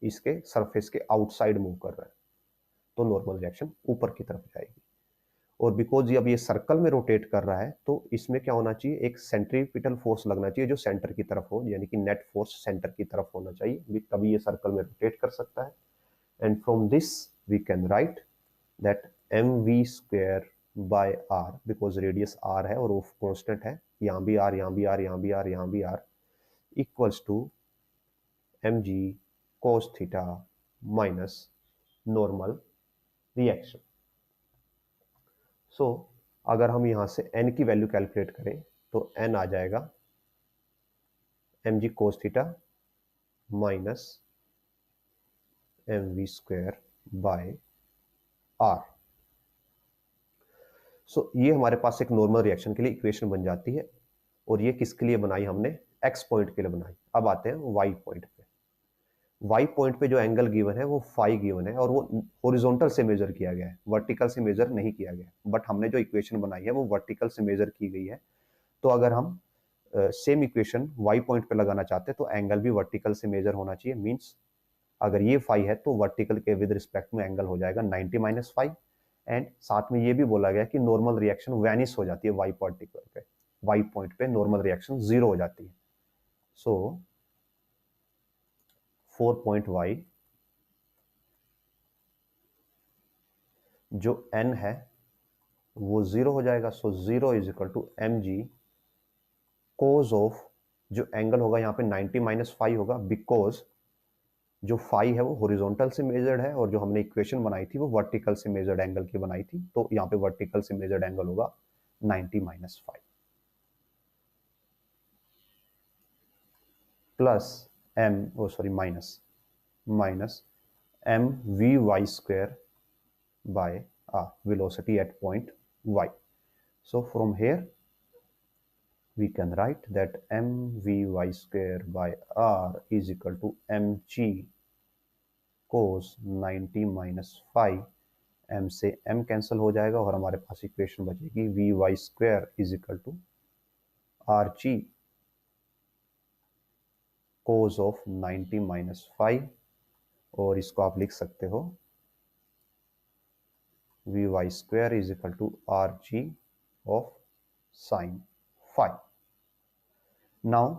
इसके सरफेस के आउटसाइड मूव कर रहा है, तो नॉर्मल रिएक्शन ऊपर की तरफ जाएगी। और बिकॉज ये अब ये सर्कल में रोटेट कर रहा है तो इसमें क्या होना चाहिए, एक सेंट्रीपिटल फोर्स लगना चाहिए जो सेंटर की तरफ हो, यानी कि नेट फोर्स सेंटर की तरफ होना चाहिए, तभी ये सर्कल में रोटेट कर सकता है। And from this we can write that mv square by r, because radius r है और वो कांस्टेंट है, यहाँ भी r, यहाँ भी r, यहाँ भी r, यहाँ भी r, equals to mg cos theta minus normal reaction. So अगर हम यहां से n की वैल्यू कैलकुलेट करें तो n आ जाएगा mg cos theta minus mv square by r। सो ये हमारे पास एक नॉर्मल रिएक्शन के लिए इक्वेशन बन जाती है, और ये किसके लिए बनाई हमने, x पॉइंट के लिए बनाई। अब आते हैं y पॉइंट पे। y पॉइंट पे जो एंगल गिवन है वो फाई गिवन है और वो हॉरिजॉन्टल से मेजर किया गया है, वर्टिकल से मेजर नहीं किया गया, बट हमने जो इक्वेशन बनाई है वो वर्टिकल से मेजर की गई है। तो अगर हम सेम इक्वेशन y पॉइंट पे लगाना चाहते हैं तो एंगल भी वर्टिकल से मेजर होना चाहिए। मींस अगर ये फाई है तो वर्टिकल के विद रिस्पेक्ट में एंगल हो जाएगा 90 माइनस फाई। एंड साथ में ये भी बोला गया कि नॉर्मल रिएक्शन वैनिश हो जाती है y पार्टिकल पे, y पॉइंट पे नॉर्मल रिएक्शन जीरो हो जाती है। सो 4 पॉइंट y जो n है वो जीरो हो जाएगा। So zero is equal to mg cos of, जो एंगल होगा यहाँ पे 90 माइनस फाई होगा बिकॉज जो फाई है वो हॉरिजॉन्टल से मेजर्ड है और जो हमने इक्वेशन बनाई थी वो वर्टिकल से मेजर्ड एंगल की बनाई थी, तो यहाँ पे वर्टिकल से मेजर्ड एंगल होगा 90 minus five plus M O sorry minus M V Y square by R, velocity at point y. So from here we can write that mvy square by r is equal to mg cos 90 minus phi। m से m cancel हो जाएगा और हमारे पास equation बचेगी V Y square is equal to R G cos of 90 minus five, और इसको आप लिख सकते हो V Y square is equal to R G of sine five. Now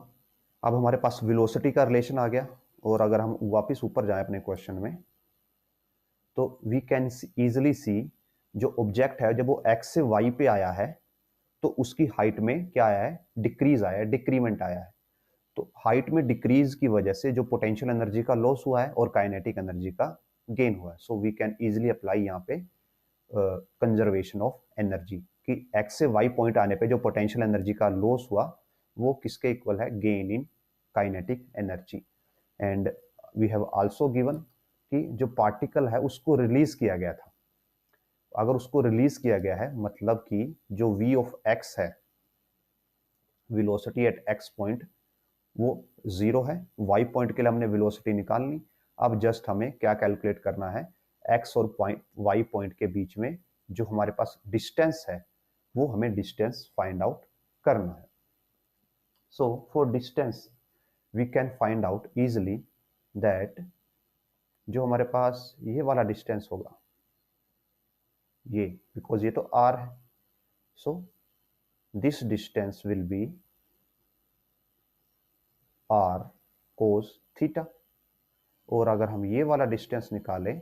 अब हमारे पास वेलोसिटी का रिलेशन आ गया, और अगर हम वापस ऊपर जाएं अपने क्वेश्चन में तो वी कैन इजिली सी जो ऑब्जेक्ट है जब वो x से y पे आया है तो उसकी हाइट में क्या आया है, डिक्रीज आया है, डिक्रीमेंट आया है। तो हाइट में डिक्रीज की वजह से जो पोटेंशियल एनर्जी का लॉस हुआ है और काइनेटिक एनर्जी का गेन हुआ है। So we can easily apply यहाँ पे कंजर्वेशन ऑफ एनर्जी कि x से y पॉइंट आने पे जो पोटेंशियल एनर्जी का लॉस हुआ वो किसके इक्वल है, gain in kinetic energy. And we have also given कि जो पार्टिकल है उसको रिलीज किया गया था, अगर उसको रिलीज किया गया है मतलब कि जो v ऑफ x है, वेलोसिटी एट x पॉइंट, वो 0 है। y पॉइंट के लिए हमने वेलोसिटी निकाल ली। अब जस्ट हमें क्या कैलकुलेट करना है, x और y पॉइंट के बीच में जो हमारे पास डिस्टेंस है वो हमें डिस्टेंस फाइंड आउट करना है। So for distance we can find out easily that जो हमारे पास ये वाला डिस्टेंस होगा, ये, बिकॉज ये तो r है, so this distance will be r cos theta. और अगर हम ये वाला डिस्टेंस निकालें,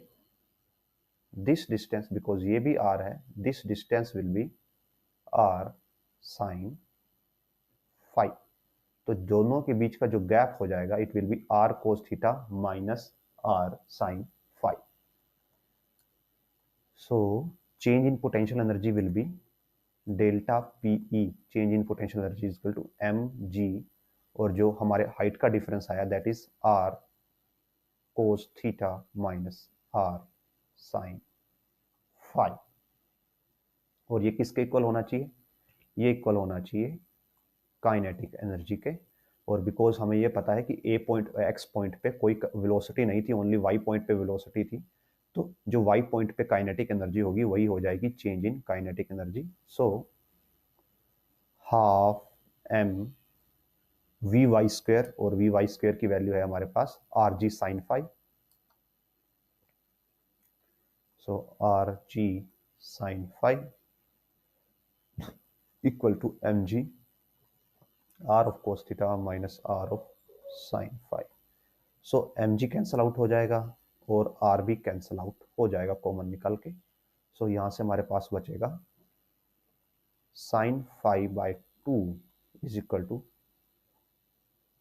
दिस डिस्टेंस, बिकॉज ये भी r है, this distance will be r sin five. तो दोनों के बीच का जो गैप हो जाएगा it will be r cos theta minus r sin five. So change in potential energy will be delta PE, change in potential energy is equal to mg, और जो हमारे हाइट का डिफरेंस आया that is r cos theta minus r sin five. और ये किसके equal होना चाहिए, ये इक्वल होना चाहिए काइनेटिक एनर्जी के। और बिकॉज हमें ये पता है कि ए पॉइंट एक्स पॉइंट पे कोई वेलोसिटी नहीं थी, ओनली वाई पॉइंट पे वेलोसिटी थी, तो जो वाई पॉइंट पे काइनेटिक एनर्जी होगी वही हो जाएगी change in kinetic energy. So half M V Y square, और वी वाई स्क्वायर की वैल्यू है हमारे पास R G sine phi. So R G sine phi equal to M G R of cos theta minus R of sine phi. So M G cancel out हो जाएगा और are भी cancel out हो जाएगा common निकल के। सो यहाँ से हमारे पास बचेगा sine five by two is equal to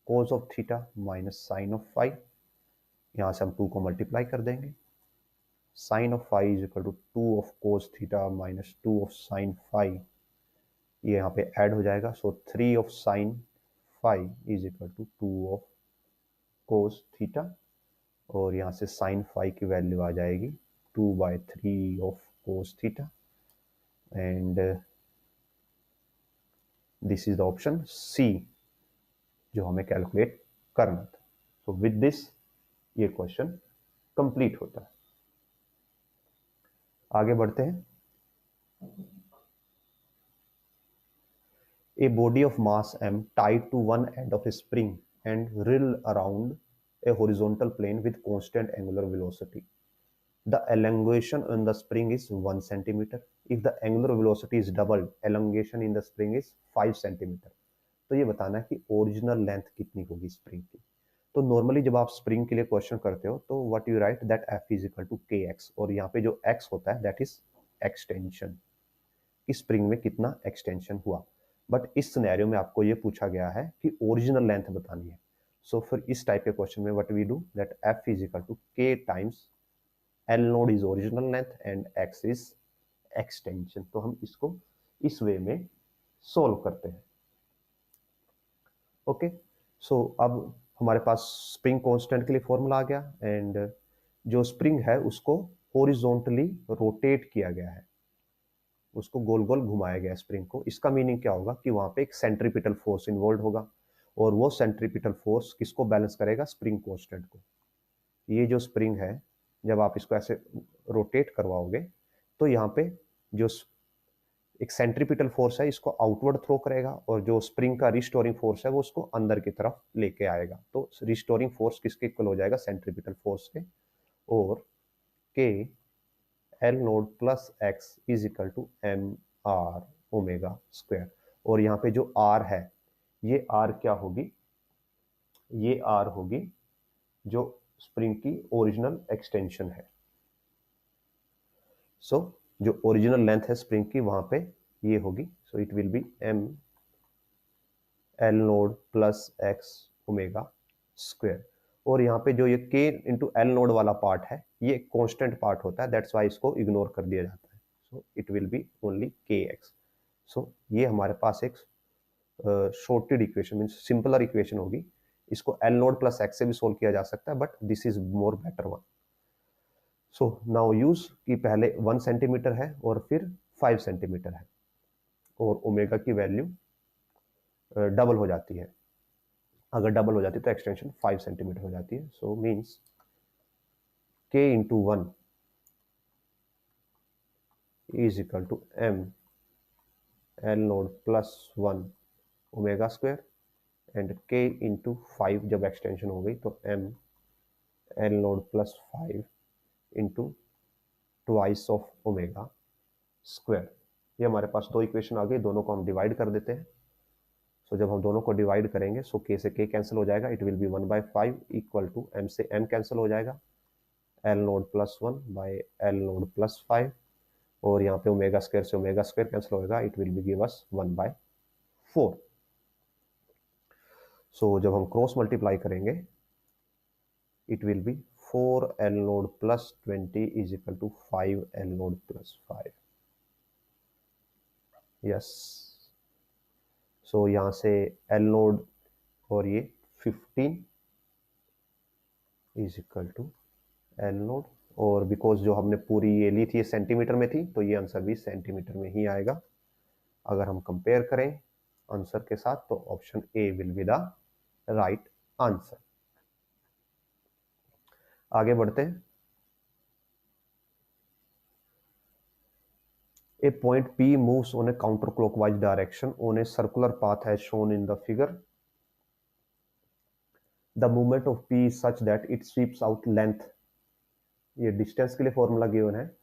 cos of theta minus sine of five. यहाँ से हम टू को मल्टीप्लाई कर देंगे, sine of five is equal to two of cos theta minus two of sine five, ये यहाँ पे add हो जाएगा। So three of sine five is equal to two of cos theta, और यहाँ से साइन फाइव की वैल्यू आ जाएगी 2/3 of cos theta, and this is the option C जो हमें कैलकुलेट करना था। सो विद दिस ये क्वेश्चन कंप्लीट होता है। आगे बढ़ते हैं। A body of mass m tied to one end of a spring and whirled around a horizontal plane with constant angular velocity. The elongation in the spring is 1 centimeter. If the angular velocity is doubled, elongation in the spring is 5 centimeter. तो ये बताना है कि original length कितनी होगी spring की। तो normally जब आप स्प्रिंग के लिए क्वेश्चन करते हो तो what you write that F is equal to K x, और यहाँ पे जो एक्स होता है दैट इज एक्सटेंशन, इस स्प्रिंग में कितना एक्सटेंशन हुआ। बट इस सिनेरियो में आपको ये पूछा गया है कि ओरिजिनल लेंथ बतानी है। सो फिर इस टाइप के क्वेश्चन में what we do that F is equal to K times L naught is original length and X is extension. तो हम इसको इस वे में सोल्व करते हैं। ओके, सो अब हमारे पास स्प्रिंग कांस्टेंट के लिए फॉर्मूला आ गया, एंड जो स्प्रिंग है उसको हॉरिजॉन्टली रोटेट किया गया है, उसको गोल गोल घुमाया गया स्प्रिंग को। इसका मीनिंग क्या होगा कि वहां पे एक सेंट्रीपिटल फोर्स इन्वॉल्व होगा, और वो सेंट्रीपिटल फोर्स किसको बैलेंस करेगा, स्प्रिंग कांस्टेंट को। ये जो स्प्रिंग है जब आप इसको ऐसे रोटेट करवाओगे तो यहाँ पे जो एक सेंट्रीपिटल फोर्स है इसको आउटवर्ड थ्रो करेगा, और जो स्प्रिंग का रिस्टोरिंग फोर्स है वो उसको अंदर की तरफ लेके आएगा। तो रिस्टोरिंग फोर्स किसके इक्वल हो जाएगा, सेंट्रीपिटल फोर्स के। और K L naught plus x is equal to M R omega square. और यहाँ पे जो आर है ये आर क्या होगी, ये आर होगी जो स्प्रिंग की ओरिजिनल एक्सटेंशन है। सो जो ओरिजिनल लेंथ है स्प्रिंग की वहां पे ये होगी। So it will be M L naught plus x omega square. और यहाँ पे जो ये k इंटू एल नोड वाला पार्ट है ये कांस्टेंट पार्ट होता है, दैट्स वाई इसको इग्नोर कर दिया जाता है। सो इट विल बी ओनली के एक्स। सो ये हमारे पास एक shorted equation mean simpler equation होगी। इसको एल नोड प्लस एक्स से भी सोल्व किया जा सकता है, but this is more better one. So now use कि पहले 1 सेंटीमीटर है और फिर 5 सेंटीमीटर है, और ओमेगा की वैल्यू डबल हो जाती है। अगर डबल हो जाती है तो एक्सटेंशन 5 सेंटीमीटर हो जाती है। So means k into 1 is equal to m L naught plus 1 omega square, and k into 5 जब एक्सटेंशन हो गई तो m L naught plus 5 into twice of omega square. ये हमारे पास दो इक्वेशन आ गई, दोनों को हम डिवाइड कर देते हैं। सो जब हम दोनों को डिवाइड करेंगे सो k से k कैंसिल हो जाएगा, it will be 1/5 equal to m से m कैंसिल हो जाएगा, L naught plus 1 by L naught plus 5, और यहाँ पे ओमेगा स्क्वायर से ओमेगा स्क्वायर कैंसिल होगा, it will be give us 1/4। So जब हम क्रॉस मल्टीप्लाई करेंगे it will be 4 L naught plus 20 is equal to 5 L naught plus 5। Yes, so यहाँ से एल नोड और ये 15 is equal to L naught, और because जो हमने पूरी ये ली थी सेंटीमीटर में थी तो ये आंसर भी सेंटीमीटर में ही आएगा। अगर हम कंपेयर करें आंसर के साथ तो option A will be the right answer. आगे बढ़ते हैं। A point P moves on a counterclockwise direction on a circular path as shown in the figure. The movement of P is such that it sweeps out length. ये distance के लिए formula given है,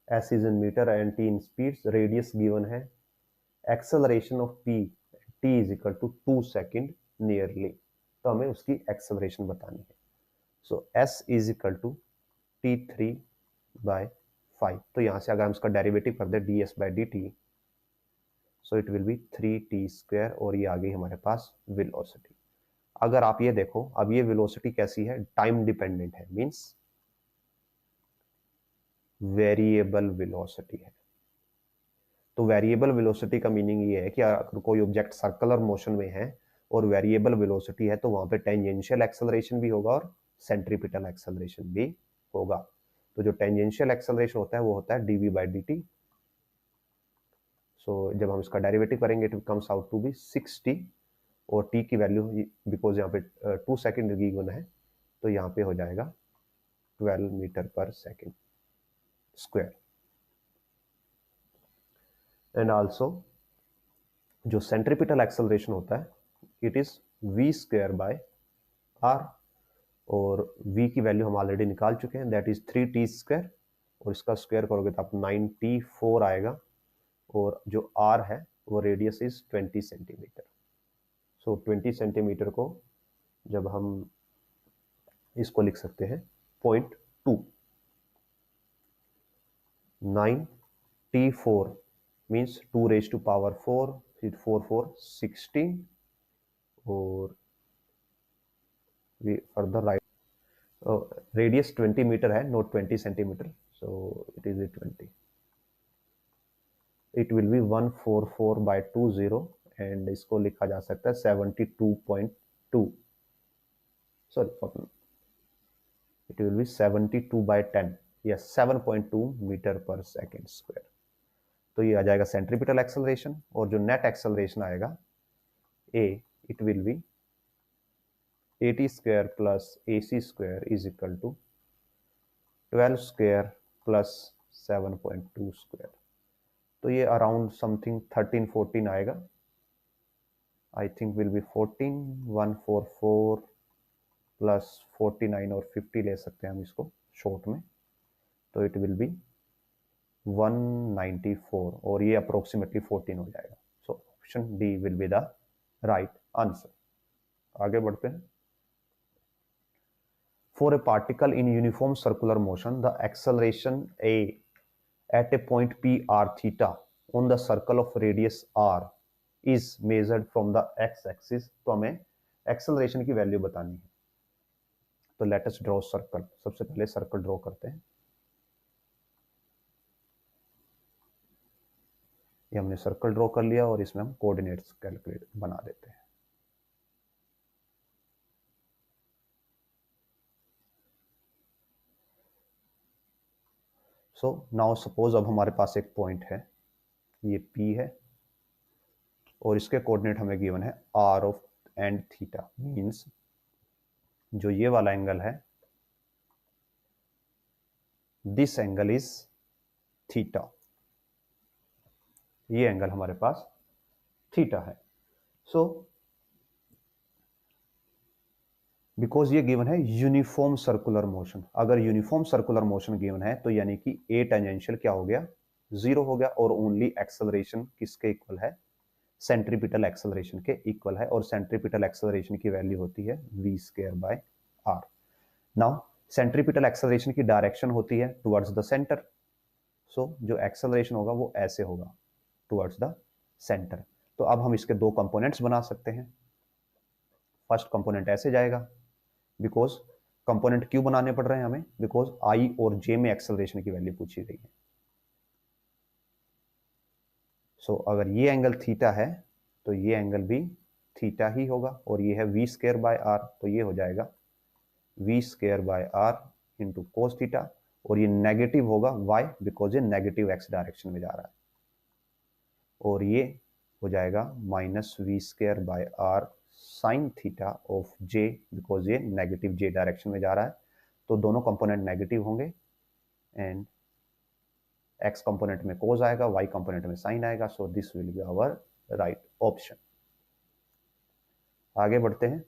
S is in meter and T in speeds, radius given है, acceleration of P T is equal to 2 second nearly, तो हमें उसकी acceleration बतानी है। सो S is equal to T3/5, तो यहाँ से अगर हम इसका डेरिवेटिव कर दे ds/dt, so it will B 3t², और ये आ गई हमारे पास वेलोसिटी। अगर आप ये देखो, अब ये वेलोसिटी कैसी है, टाइम डिपेंडेंट है, मींस वेरिएबल वेलोसिटी है। तो वेरिएबल वेलोसिटी का मीनिंग ये है कि अगर कोई ऑब्जेक्ट सर्कुलर मोशन में है और वेरिएबल वेलोसिटी है तो वहां पे टेंजेंशियल एक्सेलरेशन भी होगा और सेंट्रीपिटल एक्सेलरेशन भी होगा। तो जो टेंजेंशियल एक्सेलरेशन होता है वो होता है dv/dt। सो जब हम इसका डेरिवेटिव करेंगे it comes out to be 60, और t की वैल्यू बिकॉज यहाँ पे 2 सेकेंड गिवन है तो यहाँ पे हो जाएगा 12 metre per second square. And also जो सेंट्रीपिटल एक्सेलरेशन होता है इट इज v²/r, और v की वैल्यू हम ऑलरेडी निकाल चुके हैं, दैट इज 3t², और इसका स्क्वायर करोगे तो आप 94 आएगा, और जो r है वो radius is 20 centimetre. So 20 centimetre को जब हम इसको लिख सकते हैं 0.2, 9t4 मीन्स 2⁴, फिर 4 4 16, और फर्दर राइट रेडियस 20 मीटर है, not 20 centimetre, so it is 20, it will be 144/20, and इसको लिखा जा सकता है 72.2, sorry it will be 72/10, yes 7.2 metre per second square. तो ये आ जाएगा सेंट्रीपिटल एक्सेलरेशन, और जो नेट एक्सेलरेशन आएगा A, it will be AT² plus AC² is equal to 12² plus 7.2², तो ये अराउंड समथिंग 13-14 आएगा, I think will be 14, 144 plus 49 और 50 ले सकते हैं हम इसको शॉर्ट में, तो इट विल बी 194, और ये अप्रोक्सीमेटली 14 हो जाएगा। सो option D will be the right answer. आगे बढ़ते हैं। For a particle in uniform circular motion, the acceleration a at a point p r theta on the circle of radius r is measured from the x-axis। तो हमें acceleration की value बतानी है, तो let us draw circle। सबसे पहले circle draw करते हैं। ये हमने सर्कल ड्रॉ कर लिया और इसमें हम कोऑर्डिनेट्स कैलकुलेट बना देते हैं। सो नाउ सपोज अब हमारे पास एक पॉइंट है, ये P है और इसके कोऑर्डिनेट हमें गिवन है R of and theta, means जो ये वाला एंगल है, दिस एंगल इज थीटा, ये एंगल हमारे पास थीटा है। सो बिकॉज ये गिवन है यूनिफॉर्म सर्कुलर मोशन, अगर यूनिफॉर्म सर्कुलर मोशन गिवन है तो यानी कि ए टेंजेंशियल क्या हो गया, 0 हो गया, और ओनली एक्सेलरेशन किसके इक्वल है, सेंट्रीपिटल एक्सेलरेशन के इक्वल है, और सेंट्रीपिटल एक्सेलरेशन की वैल्यू होती है v²/r। नाउ सेंट्रीपिटल एक्सेलरेशन की डायरेक्शन होती है टुवर्ड्स द सेंटर, सो जो एक्सेलरेशन होगा वो ऐसे होगा, टुवर्ड्स द सेंटर। तो अब हम इसके दो कंपोनेंट्स बना सकते हैं। फर्स्ट कंपोनेंट ऐसे जाएगा, बिकॉज कंपोनेंट क्यों बनाने पड़ रहे हैं हमें, बिकॉज आई और जे में एक्सेलरेशन की वैल्यू पूछी गई है। सो अगर ये एंगल थीटा है तो ये एंगल भी थीटा ही होगा, और ये है v²/r, तो ये हो जाएगा v²/r इंटू कोस थीटा, और ये नेगेटिव होगा, वाई, बिकॉज ये नेगेटिव एक्स डायरेक्शन में जा रहा है, और ये हो जाएगा -v²/r sine theta of J, because ये नेगेटिव जे डायरेक्शन में जा रहा है, तो दोनों कंपोनेंट नेगेटिव होंगे, एंड x कंपोनेंट में cos आएगा, y कंपोनेंट में sin आएगा, so this will be our right option. आगे बढ़ते हैं।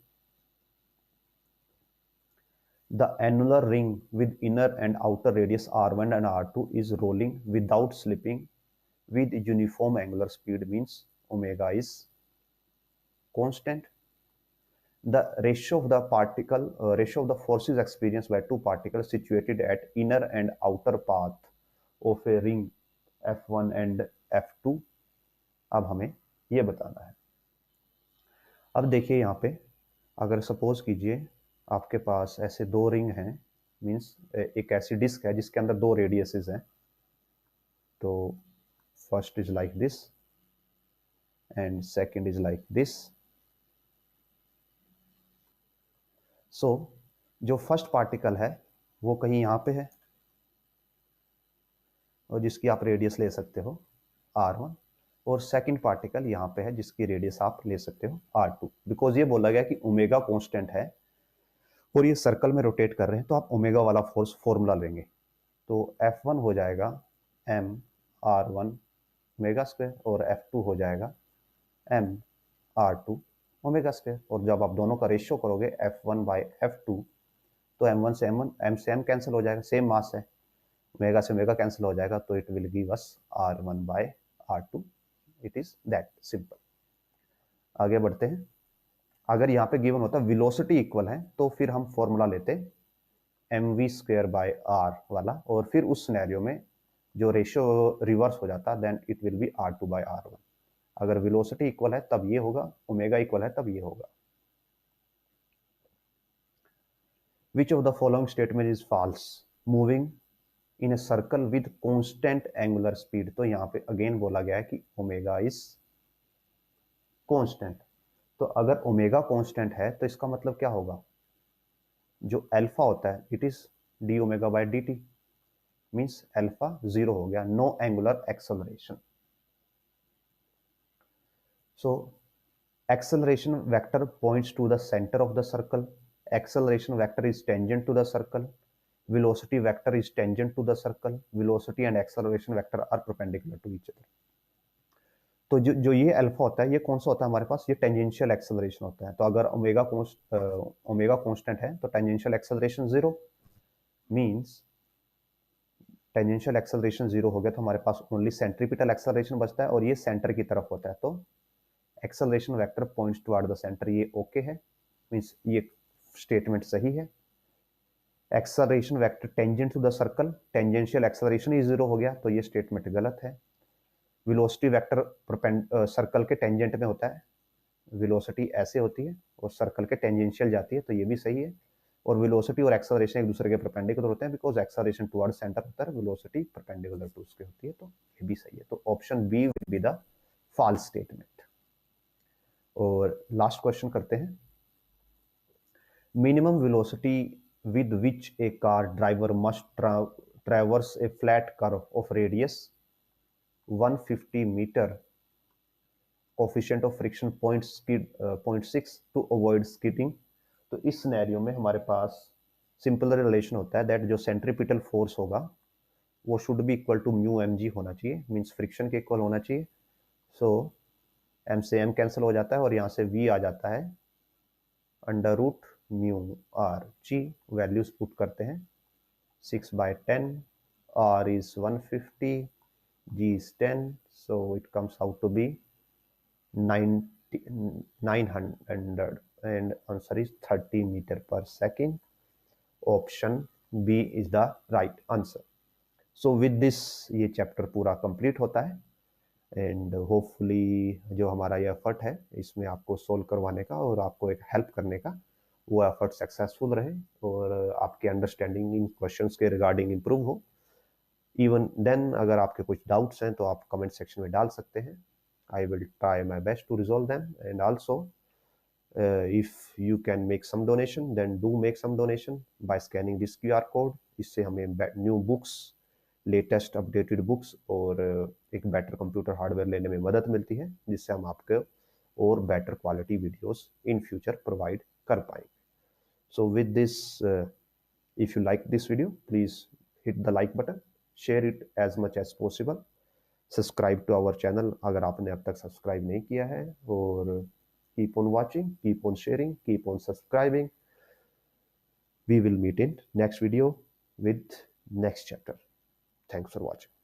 The annular ring with inner and outer radius r1 and r2 is rolling without slipping with uniform angular speed, means omega is constant. The ratio of the forces experienced by two particles situated at inner and outer path of a ring F1 and F2, अब हमें ये बताना है। अब देखिए यहाँ पे, अगर सपोज कीजिए आपके पास ऐसे दो रिंग हैं, मीन्स एक ऐसी डिस्क है जिसके अंदर दो रेडियसेस हैं, तो first is like this and second is like this. So जो फर्स्ट पार्टिकल है वो कहीं यहाँ पे है, और जिसकी आप रेडियस ले सकते हो r1, और सेकंड पार्टिकल यहाँ पे है जिसकी रेडियस आप ले सकते हो r2, बिकॉज ये बोला गया कि ओमेगा कांस्टेंट है और ये सर्कल में रोटेट कर रहे हैं, तो आप ओमेगा वाला फोर्स फॉर्मूला लेंगे, तो F1 हो जाएगा m(r1) ओमेगा स्क्वायर, और F2 हो जाएगा m(r2) ओमेगा स्क्वायर, और जब आप दोनों का रेशियो करोगे F1/F2, तो m1 से m कैंसिल हो जाएगा, सेम मास है, ओमेगा से ओमेगा कैंसिल हो जाएगा, तो it will give us r1/r2। It is that simple. आगे बढ़ते हैं। अगर यहाँ पे गिवन होता वेलोसिटी इक्वल है तो फिर हम फॉर्मूला लेते mv²/r वाला, और फिर उस सिनेरियो में जो रेशियो रिवर्स हो जाता, then it will B r2/r1। अगर वेलोसिटी इक्वल है तब ये होगा, ओमेगा इक्वल है तब ये होगा। Which of the following statement is false? Moving in a circle with constant angular speed, तो यहाँ पे अगेन बोला गया है कि ओमेगा इज कांस्टेंट, तो अगर ओमेगा कांस्टेंट है तो इसका मतलब क्या होगा, जो अल्फा होता है it is D omega by D T, means alpha 0 हो गया, no angular acceleration. So acceleration vector points to the center of the circle, acceleration vector is tangent to the circle, velocity vector is tangent to the circle, velocity and acceleration vector are perpendicular to each other। तो जो ये alpha होता है ये कौन सा होता है हमारे पास, ये टेंजेंशियल एक्सेलरेशन होता है, तो अगर ओमेगा कांस्टेंट है तो tangential acceleration 0, means tangential acceleration 0 हो गया तो हमारे पास ओनली सेंट्रीपिटल एक्सेलरेशन बचता है, और ये सेंटर की तरफ होता है, तो acceleration vector points toward the centre, ये ओके है, मींस ये स्टेटमेंट सही है। Acceleration vector tangent to the circle, tangential acceleration ही 0 हो गया तो ये स्टेटमेंट गलत है। वेलोसिटी वेक्टर सर्कल के टेंजेंट में होता है, वेलोसिटी ऐसे होती है और सर्कल के टेंजेंशियल जाती है, तो ये भी सही है। और वेलोसिटी और एक्सेलरेशन एक दूसरे के परपेंडिकुलर होते हैं, बिकॉज एक्सेलरेशन टुवर्ड सेंटर होता है, वेलोसिटी परपेंडिकुलर टू उसके होती है, तो ये भी सही है। तो option B will be the false statement. और लास्ट क्वेश्चन करते हैं। Minimum velocity with which a car driver must traverse a flat curve of radius 150 meter, coefficient of friction 0.6 to avoid skidding। तो इस सिनेरियो में हमारे पास simple relation होता है that जो सेंट्रीपिटल फोर्स होगा वो should be equal to mu M G होना चाहिए, मीन्स फ्रिक्शन के इक्वल होना चाहिए। सो एम से एम कैंसिल हो जाता है और यहाँ से वी आ जाता है under root mu R G. Values put करते हैं 6/10, R is 150, G is 10, so it comes out to be 900 and answer is 30 meter per second। Option B is the right answer। So with this ये chapter पूरा complete होता है and hopefully जो हमारा ये effort है इसमें आपको सोल्व करवाने का और आपको एक हेल्प करने का वो एफर्ट सक्सेसफुल रहे और आपके अंडरस्टैंडिंग इन क्वेश्चंस के रिगार्डिंग इम्प्रूव हो। इवन देन अगर आपके कुछ डाउट्स हैं तो आप कमेंट सेक्शन में डाल सकते हैं। I will try my best to resolve them and also if you can make some donation then do make some donation by scanning this QR code. इससे हमें new books, latest updated books और एक better computer hardware लेने में मदद मिलती है जिससे हम आपको और better quality videos in future provide कर पाएंगे। सो with this if you like this video, please hit the like button, share it as much as possible, subscribe to our channel अगर आपने अब तक सब्सक्राइब नहीं किया है, और keep on watching, keep on sharing, keep on subscribing। We will meet in next video with next chapter। Thanks for watching।